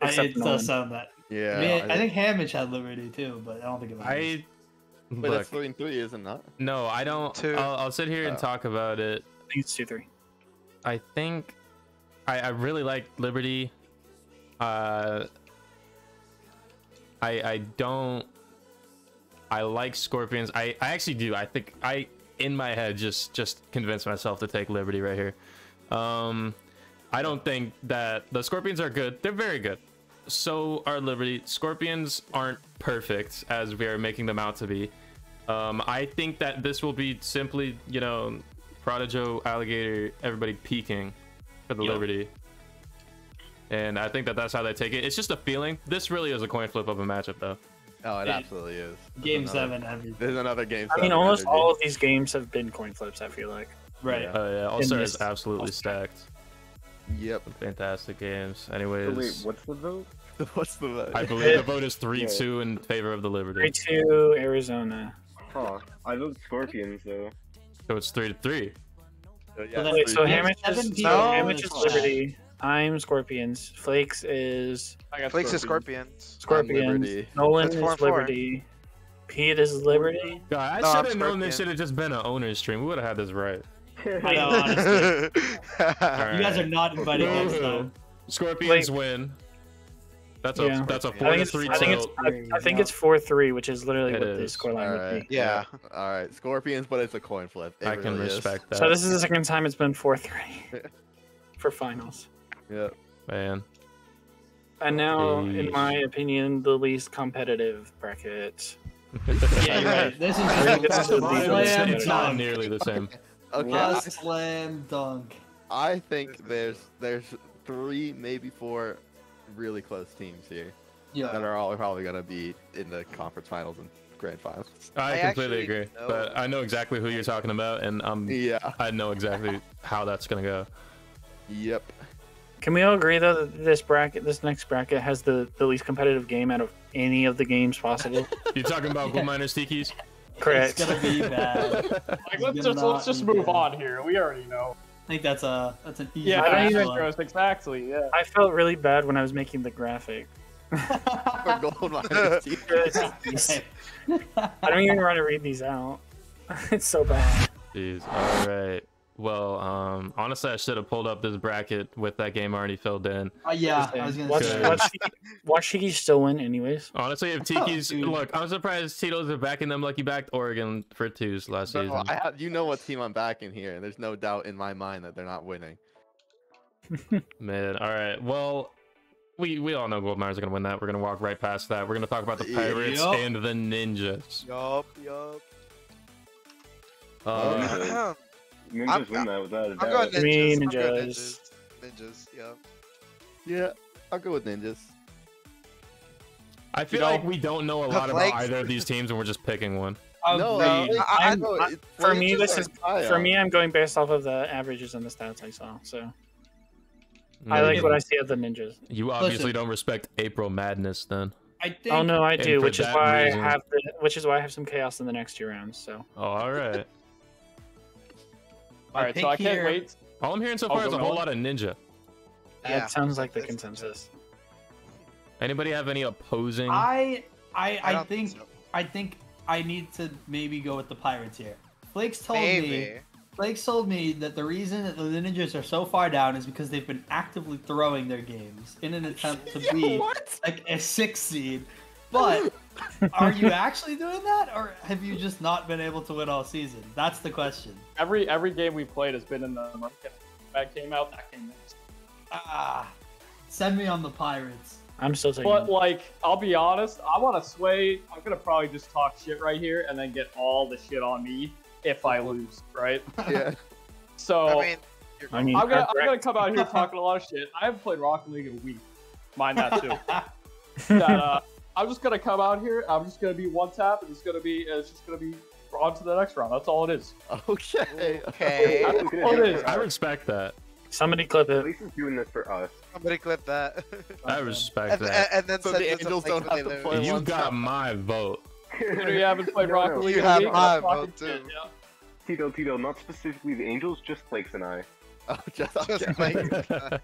Except It Nolan. does sound that. Yeah. I mean, I think Hamich had Liberty too, but I don't think it was. But Look, it's 3-3, isn't it? no, I don't. Two. I'll sit here and Oh. talk about it. I think it's 2-3. I think I really like Liberty. I don't. I like Scorpions. I actually do. I think I in my head just convinced myself to take Liberty right here. I don't think that the Scorpions are good. They're very good. So are Liberty. Scorpions aren't perfect as we are making them out to be. I think that this will be simply, Prodigo, Alligator, everybody peaking for the Liberty. And I think that that's how they take it. It's just a feeling. This really is a coin flip of a matchup, though. Oh, it absolutely is. Game 7 every. There's another game. I mean, 7 almost energy. all of these games have been coin flips. I feel like. Right. Yeah, All-Star is this- absolutely stacked. Yep. Fantastic games. So Anyways, wait, what's the vote? What's the vote? I believe the vote is 3-2 in favor of the Liberty. 3-2 Arizona. Huh. I vote Scorpions though. So it's 3-3. Yeah, Wait, so Yeah, Hamich is, 7 so people. Hamich is Oh. Liberty. I'm Scorpions. Flakes is I got Flakes is Scorpions. Scorpions. Scorpions. Liberty. Nolan That's is 4-4. Liberty. Pete is Liberty. God, I No, should I'm have known Scorpion. this should have just been an owner's stream. We would have had this right. I know, honestly. You guys are Alright. not invited next time. Scorpions win. That's a Yeah. that's a I think it's 4-3 I think it's tilt. I think it's 4-3, which is literally It what the is. scoreline would Alright. be. Yeah. All right. Scorpions, but it's a coin flip. It I can really is. respect that. So this is the second time it's been 4-3 for finals. Yep. Man. And now, in Jeez. my opinion, the least competitive bracket. Yeah, you're right. This is think this is the slam It's not dunk. nearly the same. Okay. A slam dunk. I think there's 3, maybe 4 really close teams here that Yeah. are all probably gonna be in the conference finals and grand finals. I I completely actually agree. know- But I know exactly who you're talking about, and Yeah. I know exactly how that's gonna go. Yep. Can we all agree though that this next bracket, has the least competitive game out of any of the games possible? You're talking about Gold Miners Tikis? Correct. It's gonna be bad. Like, let's just move on here. We already know. I think that's an easy. Yeah, I don't even- exactly. Yeah. I felt really bad when I was making the graphic. For Gold Miners Tikis. I don't even want to read these out. It's so bad. Jeez. All right. Well, honestly, I should have pulled up this bracket with that game already filled in. Yeah, I was gonna Watch, say. watch Tiki still win, anyways. Honestly, if Tiki's look, I'm surprised Tito's are backing them like he backed Oregon for 2s last Bro, season. you know what team I'm backing here, and there's no doubt in my mind that they're not winning. Man, all right. Well, we all know Gold Miners are gonna win that. We're gonna walk right past that. We're gonna talk about the Pirates and the Ninjas. Yup. Ninjas win that without a I'm doubt. going Me, ninjas. I'm going Ninjas. Ninjas. Yeah. Yeah, I'll go with Ninjas. I feel like we don't know a lot about Like- either of these teams, and we're just picking one. No, For me, I'm going based off of the averages and the stats I saw. So I like what I see of the Ninjas. You obviously don't respect April Madness, then. I think. Oh no, I And do, for which is that why reason- I have some chaos in the next 2 rounds. So Oh, all right. All right, so I can't wait. All I'm hearing so far is a whole lot of Ninja. Yeah. that sounds like the consensus. Anybody have any opposing? I don't think so. I think I need to maybe go with the Pirates here. Flakes told Maybe. me that the reason that the Ninjas are so far down is because they've been actively throwing their games in an attempt to be like a 6 seed. But are you actually doing that, or have you just not been able to win all season? That's the question. Every game we played has been in the market. That came out. That came next. Send me on the Pirates. I'm still taking. But like, I'll be honest. I want to sway. I'm gonna probably just talk shit right here, and then get all the shit on me if I lose, right? Yeah. So I mean, I'm gonna come out here talking a lot of shit. I haven't played Rocket League in a week. Mind that too. I'm just gonna come out here. I'm just gonna be one tap, and it's just gonna be on to the next round. That's all it is. Okay. Okay. That's all it is. I respect that. Somebody clip it. At least he's doing this for us. Somebody clip that. I respect that. And then So send the us a Angels link don't when have they to lose. play You one got time. my vote. You haven't played Rocket League You in a have week. my That's fucking vote, too. shit, yeah. Tito, not specifically the Angels, just Flakes and I. Oh, just Just okay. like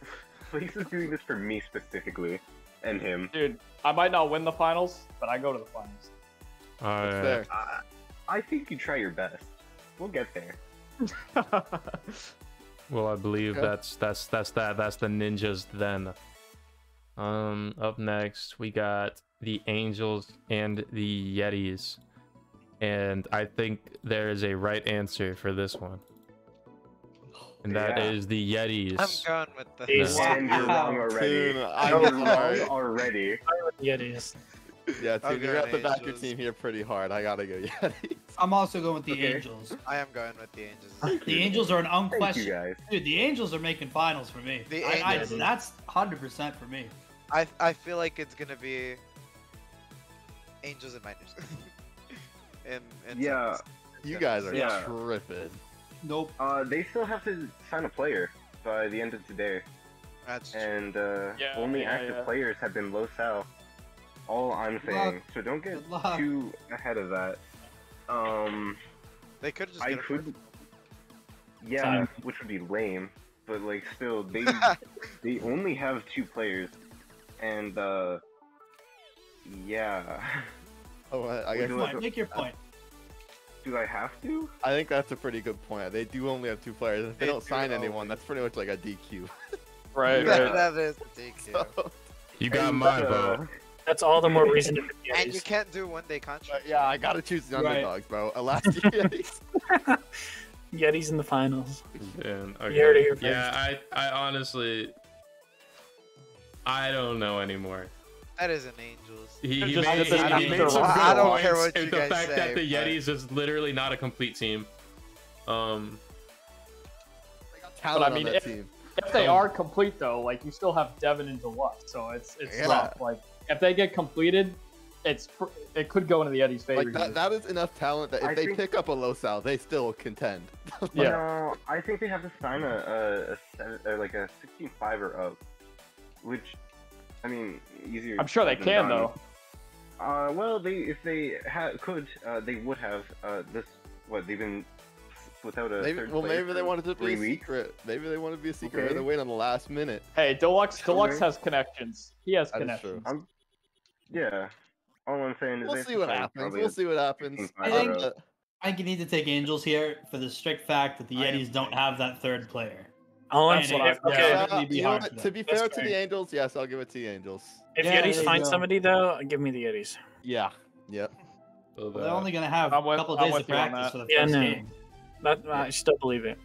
Flakes is doing this for me specifically, and him. Dude, I might not win the finals, but I go to the finals. All That's right. fair. I think you try your best. We'll get there. Well, I believe Okay. that's that. That's the Ninjas then. Up next we got the Angels and the Yetis, and I think there is a right answer for this one, and that is Yeah. the Yetis. I'm going with the. Jeez. And you're wrong already. Dude, You're I'm wrong sorry. already. Yetis. Yeah, I'll dude, you go have to back your Angels. team here pretty hard. I gotta go Yetis. I'm also going with the Okay. Angels. I am going with the Angels. The Angels are an Thank you unquestioned. guys. Dude, the Angels are making finals for me. The Angels. That's 100% for me. I feel like it's gonna be Angels and Miners. and Yeah. You guys are Yeah. tripping. Nope. They still have to sign a player by the end of today, That's true. and Yeah, only yeah, active yeah. players have been low sal. All I'm saying. So don't get Good luck. too ahead of that. They could just I get a fourth. could. Yeah, which would be lame, but like still, they they only have 2 players, and yeah. Oh, I guess do Come on, make your point. Do I have to? I think that's a pretty good point. They do only have 2 players. If they They don't do sign only. anyone, that's pretty much like a DQ. Right, That, right. that is the DQ. So, You got And, my vote. That's all the more reason to pick And you Yetis. can't do one-day contract. yeah, I gotta choose the Right. underdogs, bro. Alaska Yetis. Yetis in the finals. Man, You heard it here yeah, I honestly, I don't know anymore. That is an Angels. He Just- made, just- he I made don't some good I don't care points, what you and the guys fact that say, the but- Yetis is literally not a complete team. Talent But I on mean, that if- team. If they are complete though, like you still have Devin and Deluxe, so it's Yeah. rough. Like if they get completed, it could go into the Eddie's favor. Like that is enough talent that if they pick up a Losal, they still contend. Yeah. No, I think they have to sign like a 16-5 or up, which, I mean, easier. I'm sure they than can done. though. Well, if they could, they would have this. What they've been without a third player maybe they for wanted to be 3 a weeks. secret. Maybe they wanted to be a secret. Okay. Or they wait on the last minute. Hey, Deluxe has connections. He has That is true. connections. Yeah. All I'm saying is We'll they have see to what sign happens. probably We'll a see what happens. 16-5 I or think- up. I think you need to take Angels here for the strict fact that the I am Yetis don't have that third player. All I'm And saying, it- okay, yeah. Definitely be You know hard what, for to them. be That's fair to fair. the Angels, yes, I'll give it to the Angels. if Yeah, Yetis there you find go. somebody though, give me the Yetis. Yeah. Yep. So They're only going to have I'm a with- couple I'm days with of you on practice that. for the Yeah, first no. game. I still believe it.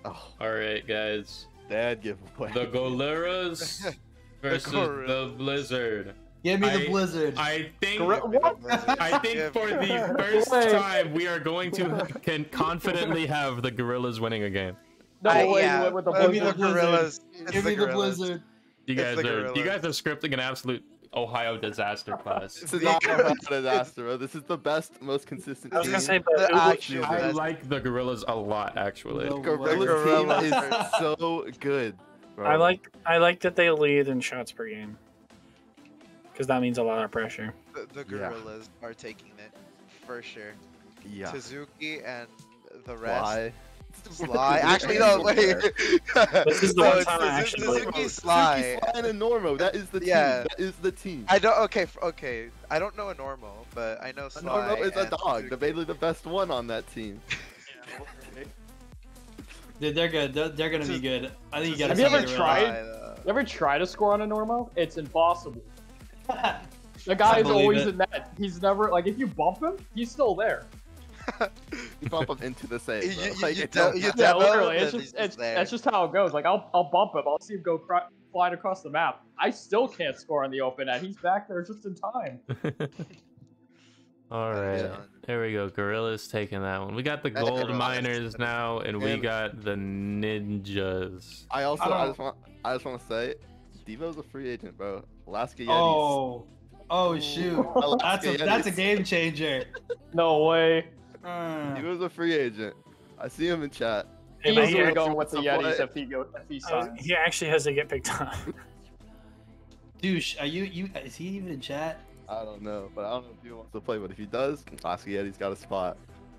Oh, all right, guys. bad giveaway. The Goleras versus Gorillas. the Blizzard. Give me the I- Blizzard. I think. What? I think for the first time we are going to can confidently have the Gorillas winning a game. No way yeah, you went with the Give me Blizzard. the Blizzard. Gorillas. It's Give me the Gorillas. Blizzard. You It's guys the are Gorillas. scripting an absolute Ohio disaster class. This is not a disaster, bro. This is the best, most consistent I was team. gonna say, The but actual I best. like the Gorillas a lot, actually. No Gorilla Gorillas. team is so good. Bro. I like that they lead in shots per game, because that means a lot of pressure. The Gorillas are taking it for sure. Yeah. Suzuki and the rest. Why? Sly. Actually, no, wait. This is the No, one it's time I actually Suzuki, believe Sly. and a Normo. That is the team. Yeah. That is the team. I don't. Okay. I don't know a normal, but I know A Sly. Normo is a and dog. Suzuki. They're basically the best one on that team. Dude, they're good. They're going to be good. I think you got to Have you ever see tried? Sly, though. You ever try to score on a normal? It's impossible. the The guy I is believe always it. in net. He's never like if you bump him, he's still there. You bump them into the save. You- bro. you- Like, you it don't- don't you matter. Yeah, demo literally. him, It's and just he's there. that's just how it goes. Like I'll bump him. I'll see him go flying across the map. I still can't score on the open net. He's back there just in time. All right, Yeah. there we go. Gorillas taking that one. We got the That's gold Gorillas. miners now, and we And- got the ninjas. I also, I I just want to say, Devo's a free agent, bro. Alaska Yetis. Oh shoot. Alaska That's a Yetis. game changer. No way. Devo's a free agent. I see him in chat. Hey, but Easily he, going with the Some Yetis play. if he signs. he actually has to get picked up. Douche, are you is he even in chat? I don't know, but I don't know if he wants to play. But if he does, Alaska Yeti's got a spot.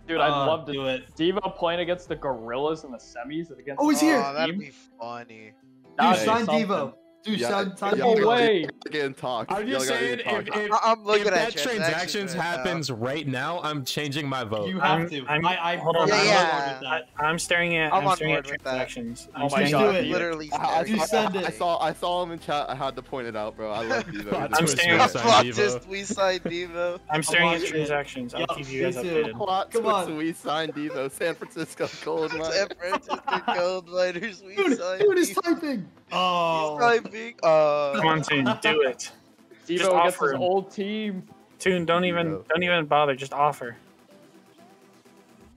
Dude, I'd love to do it. Devo playing against the Gorillas in the semis and against. Oh, he's here. Oh, that'd be funny. Dude, That'd be sign something. Devo. Dude, Yeah, sign No Devo. way. Again, talk. I'm just saying, if I'm looking if at that transactions right now. happens right now, I'm changing my vote. You have to. Hold on. Yeah, I'm yeah. on board with that. I'm staring at I'm on staring at board with that. transactions. Oh I'm my staring God, at dude. Literally. You send it. I saw him in chat. I had to point it out, bro. I love Devo. Plot I'm twist, staring we at- signed Plot Devo. twist, we signed Devo. I'm staring at watching it. transactions. I'll Yup, keep you guys me too. updated. Plot Come twist, on. we signed Devo. San Francisco Gold Mine. San Francisco Gold Miners, we Dude, signed dude is Devo. typing. Oh. He's typing. Come on, Toon, do it. Just Devo against offer his him. old team. Toon, don't Devo. even bother. Just offer.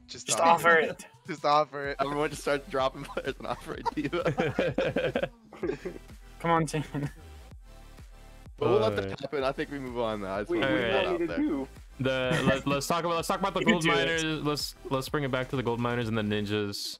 Just Just offer it. Just offer it. Everyone just starts dropping players and offering Devo. Come on, Toon. But we'll let that Alright. happen. I think we move on now. I just We want to Alright. put that all out need to there. do. Let's talk about the You can gold do it. miners. Let's bring it back to the gold miners and the ninjas.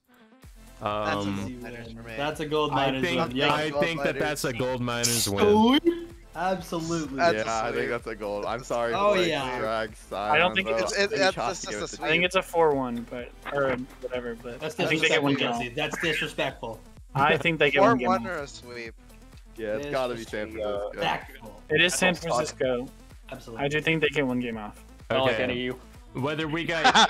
That's Um, Miners for me. That's a gold I miners think win. Yeah. I Gold think that miners. that's a gold miners win. Sweet. Absolutely. That's Yeah, I sweet. think that's a gold. I'm sorry. Oh, Blake, yeah. Drag, I don't think bro. it's- it's- You that's have just to give a it to I think Devo. it's a 4-1, but or whatever. But That's I think they get disrespectful, one game Jesse. off. That's disrespectful. I think they get one game 4-1 off. or a sweep. Yeah, it's gotta be San Francisco. Disrespectful. It is San That's awesome. Francisco. Absolutely. I do think they get one game off. I don't like Okay. any of you. Whether we got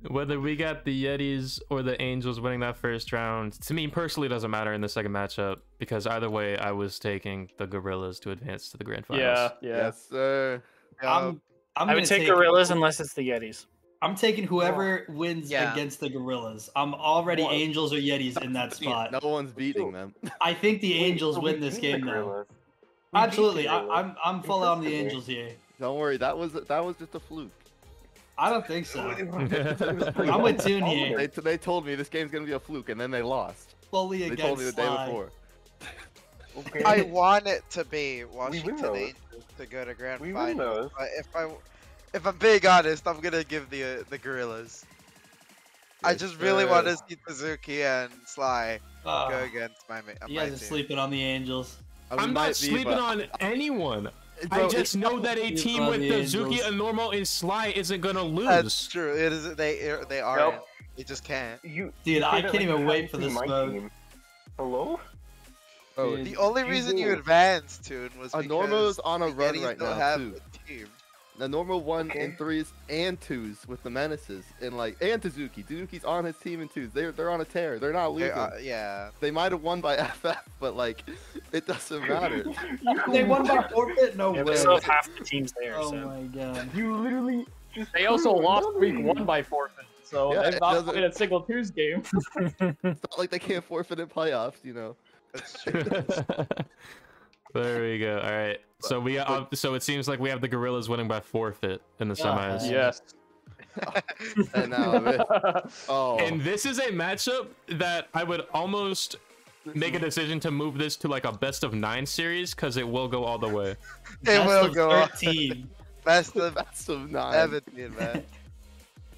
whether we got the Yetis or the Angels winning that first round, to me personally doesn't matter in the second matchup because either way I was taking the Gorillas to advance to the grand finals. Yeah. Yes, sir. I'm I gonna would take Gorillas unless it's the Yetis. I'm taking whoever wins Yeah. against the Gorillas. I'm already Well, Angels or Yetis in that spot. No one's beating them. I think the Angels win this game though. Absolutely, I'm full on the Angels here. Don't worry, that was just a fluke. I don't think so. I'm with Toon here. They told me this game's gonna be a fluke, and then they lost. Fully They against told me the day Sly. before. Okay. I want it to be win Washington those. Angels to go to grand We win finals. those. But if I'm being honest, I'm gonna give the Gorillas. I Yes, just really want sir. to see Suzuki and Sly go Ah, against my you my guys are team. sleeping on the Angels. I'm not sleeping on anyone. I just know that a team with Suzuki, Angels. a normal, and Sly isn't gonna lose. That's true. It is. They are. Nope. They just can't. Dude, you I say that can't even you wait haven't for seen this my smoke. team. Hello? Oh, Dude. The only you reason you do. advanced, Toon, was because Norma's on a the run Yetis right don't now have too. a team. The normal 1 Okay. and 3s and 2s with the menaces and and Suzuki. Suzuki's on his team in 2s. They're on a tear. They're not losing. Yeah. They might have won by FF, but like it doesn't matter. They won by forfeit? No Yeah, way. we still have half the teams there. Oh so. my god. You literally just They also proved lost week nothing. 1 by forfeit, so Yeah, they've it not doesn't- played a single twos game. It's not like they can't forfeit in playoffs, you know. That's true. There we go. All right. So so it seems like we have the Gorillas winning by forfeit in the Yeah. semis. Yes. And now, oh, And this is a matchup that I would almost make a decision to move this to like a best of 9 series because it will go all the way. It Best will of go on. 13. Best of that's so nice. 17, man.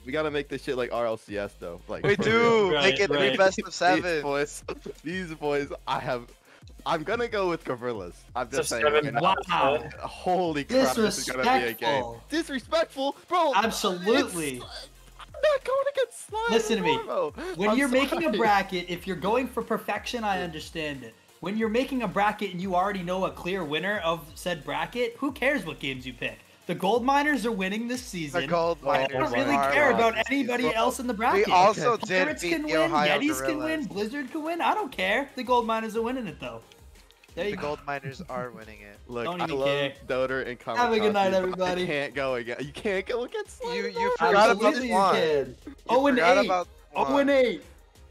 We gotta make this shit like RLCS though. Like We for do. real. Make it Right. 3 best of These 7. boys, I'm gonna go with Gorillas. I'm just saying. Seven. right now. Wow. Holy crap, this is gonna be a game. Disrespectful. Disrespectful, bro. Absolutely. I'm not going against Slime. Listen to me. tomorrow. When I'm you're making a sorry. bracket, if you're going for perfection, I understand it. When you're making a bracket and you already know a clear winner of said bracket, who cares what games you pick? The gold miners are winning this season. The gold miners. I don't really are care about winning this anybody season. else in the bracket. We also did Pirates beat can the win, Ohio Yetis can win, Gorillas. Blizzard can win. I don't care. The gold miners are winning it though. There The you go. gold miners are winning it. Look, Don't I even love care. Doter and Kamikaze. Have a good night, but everybody. I can't go against. You can't go against Slime. You tomorrow. forgot about Absolutely you one. can. You 0 and forgot 8. about 0 one. and 8.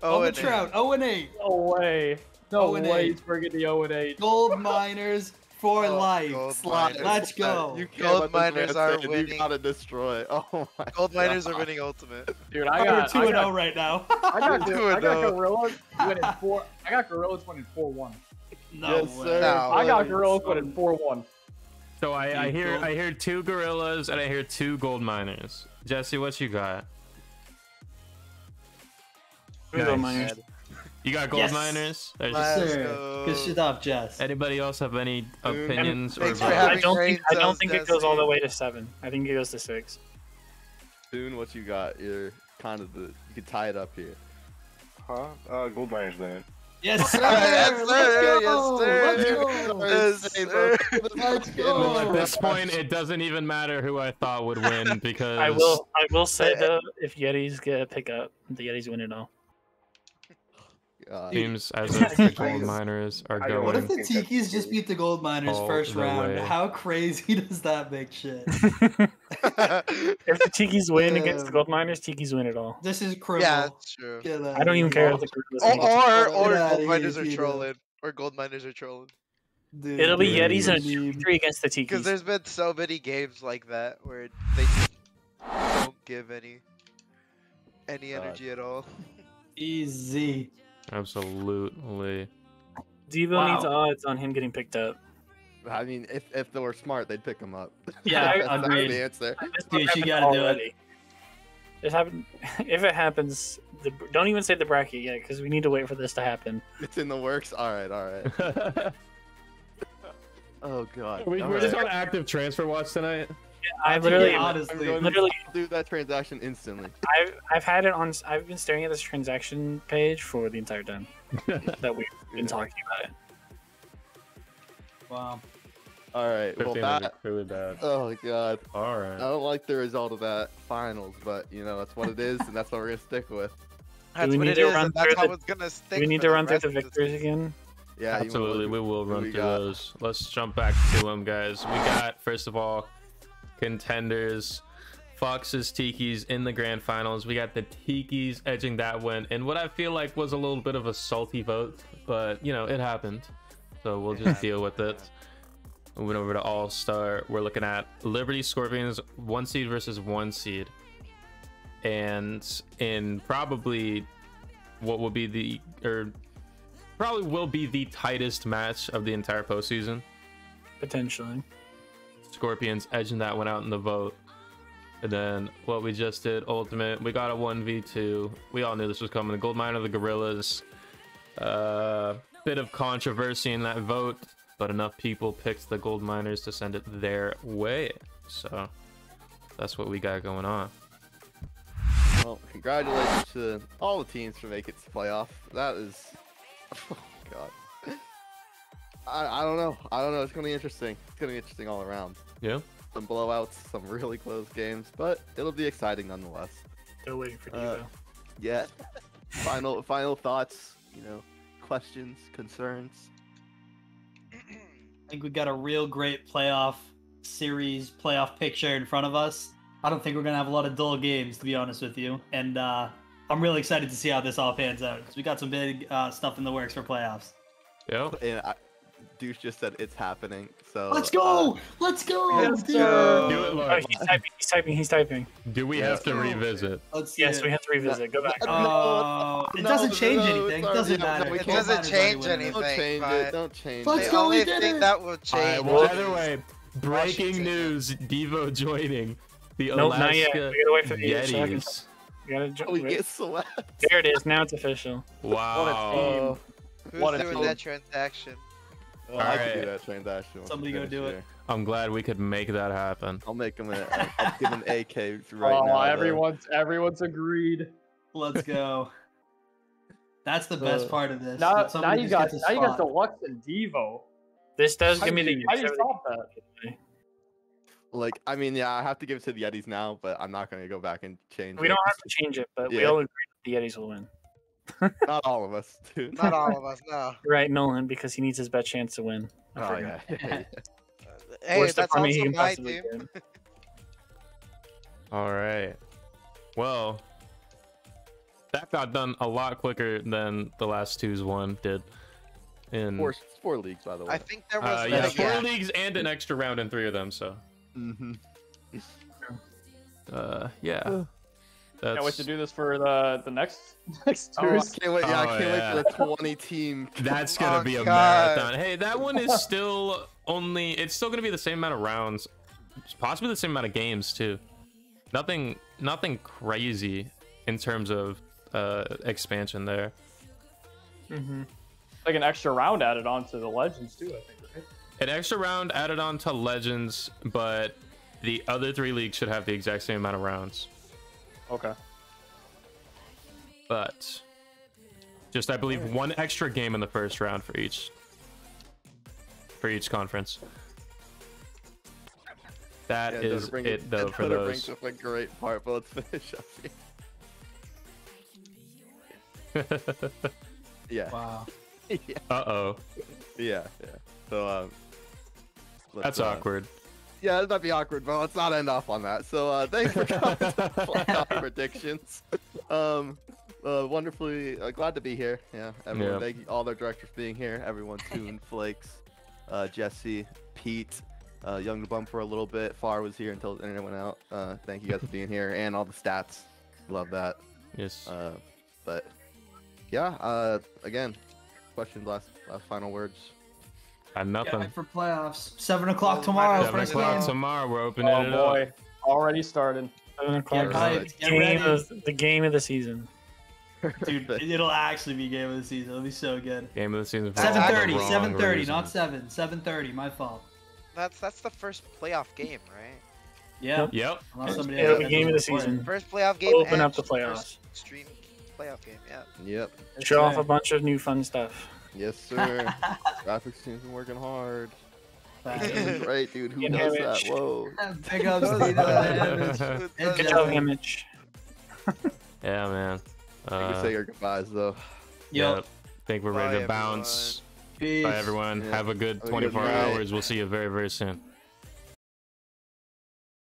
Oh, On the and trout. 0 and 8. No way. No 0 and way 8. he's bringing the 0 and 8. Gold miners for life. Gold Slime. miners. Let's go. You can't Gold let this miners man are stand. winning. You gotta destroy. Oh my. Gold miners are God. winning ultimate. Dude, We're 2 and 0 right now. I got though. Gorillas winning 4. I got Gorillas winning 4-1. No Yes, way. sir. No. I got Gorillas winning 4-1. So I Dude, hear gold- I hear 2 Gorillas and I hear 2 gold miners. Jesse, what you got? We go Nice. miners. You got gold Yes. miners? There's- Let's Sir, go. good shit up, Jess. Anybody else have any opinions or Thanks for vibes? having I don't brain cells, think it goes all the Jesse. way to 7. I think it goes to 6. Soon, what you got? You're kind of the. You can tie it up here. Huh? Gold miners then. Yes, sir. Yes, sir. Let's go. Yes, sir. Let's go. Yes, sir. Let's Well, at go. this point, it doesn't even matter who I thought would win because I will say though, if Yetis get a pickup, the Yetis win it all. God. teams as if the gold miners are I don't What going. if the Tikis just beat the gold miners All first the round? way. How crazy does that make shit? If the Tikis win against the Damn. gold miners, Tikis win it all. This is criminal. Yeah, that's true. Get I outta don't even here. care if the Gorillas win. Or Get outta gold miners here, are Tito. trolling. Or gold miners are trolling. Dude, It'll be Dude. Yetis and a Dude. 2v3 against the Because Tikis. there's been so many games like that where they just don't give any energy at all. Easy. Absolutely. Devo Wow. needs odds on him getting picked up. I mean, if they were smart, they'd pick him up. Yeah, That's agreed. the answer. This Dude, happened you gotta do it. already. It happened. If it happens, don't even say the bracket yet, because we need to wait for this to happen. It's in the works. All right, all right. Oh god. We're All just right. on active transfer watch tonight. I literally, Yeah, I'm honestly. going literally, to do that transaction instantly. I've had it on. I've been staring at this transaction page for the entire time that we've been talking about it. Wow. All right. Well, 15 that. is really bad. Oh god. All I right. don't like the result of that finals, but you know that's what it is, and that's what we're gonna stick with. That's we what need it to is, run and that's through how the- it's gonna stick. Do we need for to run through rest the of this victors season. again? Yeah. you Absolutely, we will who run we through got? those. Let's jump back to them, guys. We got, first of all, contenders. Fox's Tikis in the grand finals. We got the Tikis edging that win, and what I feel like was a little bit of a salty vote, but you know it happened, so we'll just deal with it. Moving over to All Star, we're looking at Liberty Scorpions 1 seed versus 1 seed, and in probably what will be probably will be the tightest match of the entire postseason. Potentially. Scorpions edging that one out in the vote. And then what we just did, Ultimate, we got a 1v2. We all knew this was coming. The gold mine of the Gorillas. Bit of controversy in that vote, but enough people picked the gold miners to send it their way. So that's what we got going on. Well, congratulations to all the teams for making it to playoff. That is, oh god. I don't know. It's gonna be interesting. It's gonna be interesting all around. Yeah. Some blowouts, some really close games, but it'll be exciting nonetheless. Still waiting for Devo. Yeah. Final thoughts. You know, questions, concerns. I think we got a real great playoff series, playoff picture in front of us. I don't think we're gonna have a lot of dull games, to be honest with you. And I'm really excited to see how this all pans out because we got some big stuff in the works for playoffs. Yep. And Douche just said it's happening. So let's go! Let's go! Yes, Do it, Oh, he's typing. Do we have to revisit? Yes, we have to revisit. Go back. It doesn't change anything. It doesn't matter. It doesn't change anything. Don't change but it. Don't change Let's it. The go, we only did thing it! that will change. Well, either way, breaking Washington. news: Devo joining the Nope, not yet. Alaska We gotta wait for the Yetis. We gotta We get swept. There it is. Now it's official. Wow. Who's What a doing team. that transaction? Well, I can Alright. do that transaction. once Somebody we go finish do it. here. I'm glad we could make that happen. I'll make him I'll give him AK right Oh, now. everyone's agreed. Let's go. That's the best part of this. Now, that now somebody you just got gets a Deluxe spot. and Devo. This does How give me do the. you- how do you stop that? Like, I mean, yeah, I have to give it to the Yetis now, but I'm not gonna go back and change We it. don't have to change it, but we Yeah. all agree that the Yetis will win. Not all of us, dude. Not all of us, no. Right, Nolan, because he needs his best chance to win. I Oh forgot. yeah. Hey, Worst that's economy he also can my possibly team. get. All right. Well, that got done a lot quicker than the last two's one did. In Four leagues, by the way. I think there was yeah, like, 4 leagues and an extra round in 3 of them. So Mm-hmm. yeah. That's... Can't wait to do this for the next Oh, I twos. can't wait. Yeah, I Oh, can't yeah. wait for the 20 team. That's gonna Oh, be a God. marathon. Hey, that one is still only. It's still gonna be the same amount of rounds, possibly the same amount of games too. Nothing crazy in terms of expansion there. Mm-hmm. Like an extra round added on to the Legends too, I think, right? An extra round added on to Legends, but the other 3 leagues should have the exact same amount of rounds. Okay. But just, I believe, 1 extra game in the first round for each conference. That is it though for those. brings up a great part, but let's finish up here. Yeah. Wow. Yeah. Uh-oh. Yeah. So That's awkward. Yeah, it might be awkward, but let's not end off on that. So thanks for coming to Playoff Predictions. Wonderfully glad to be here. Yeah, everyone. Yeah. Thank you, all their directors for being here. Everyone, Toon, Flakes, Jesse, Pete, Young to Bum for a little bit. Far was here until the internet went out. Thank you guys for being here and all the stats. Love that. Yes. But yeah, again, questions, last final words. Got nothing. Yeah, for playoffs. 7 o'clock tomorrow. 7 First o'clock game. tomorrow. We're opening Oh it boy, up. already started. 7 o'clock. Get hyped. Get ready. The game of the season. Dude, it'll actually be game of the season. It'll be so good. Game of the season. For 7:30. all the wrong 7:30, reasons. not 7. 7:30. My fault. That's the first playoff game, right? Yeah. Yep. Unless somebody It'll else be game of the has it season. First playoff game. Open and up the first playoffs. Stream playoff game. Yeah. Yep. Show off a bunch of new fun stuff. Yes, sir. Graphics team's been working hard. Facts. Right, dude. Who Good does image. that? Whoa. Big ups to the Good job, Image. Yeah, man. You can say your goodbyes, though. Yep. Think we're ready Bye, to bounce. Peace. Bye, everyone. Yeah. Have a good Have a good 24 night. hours. We'll see you very, very soon.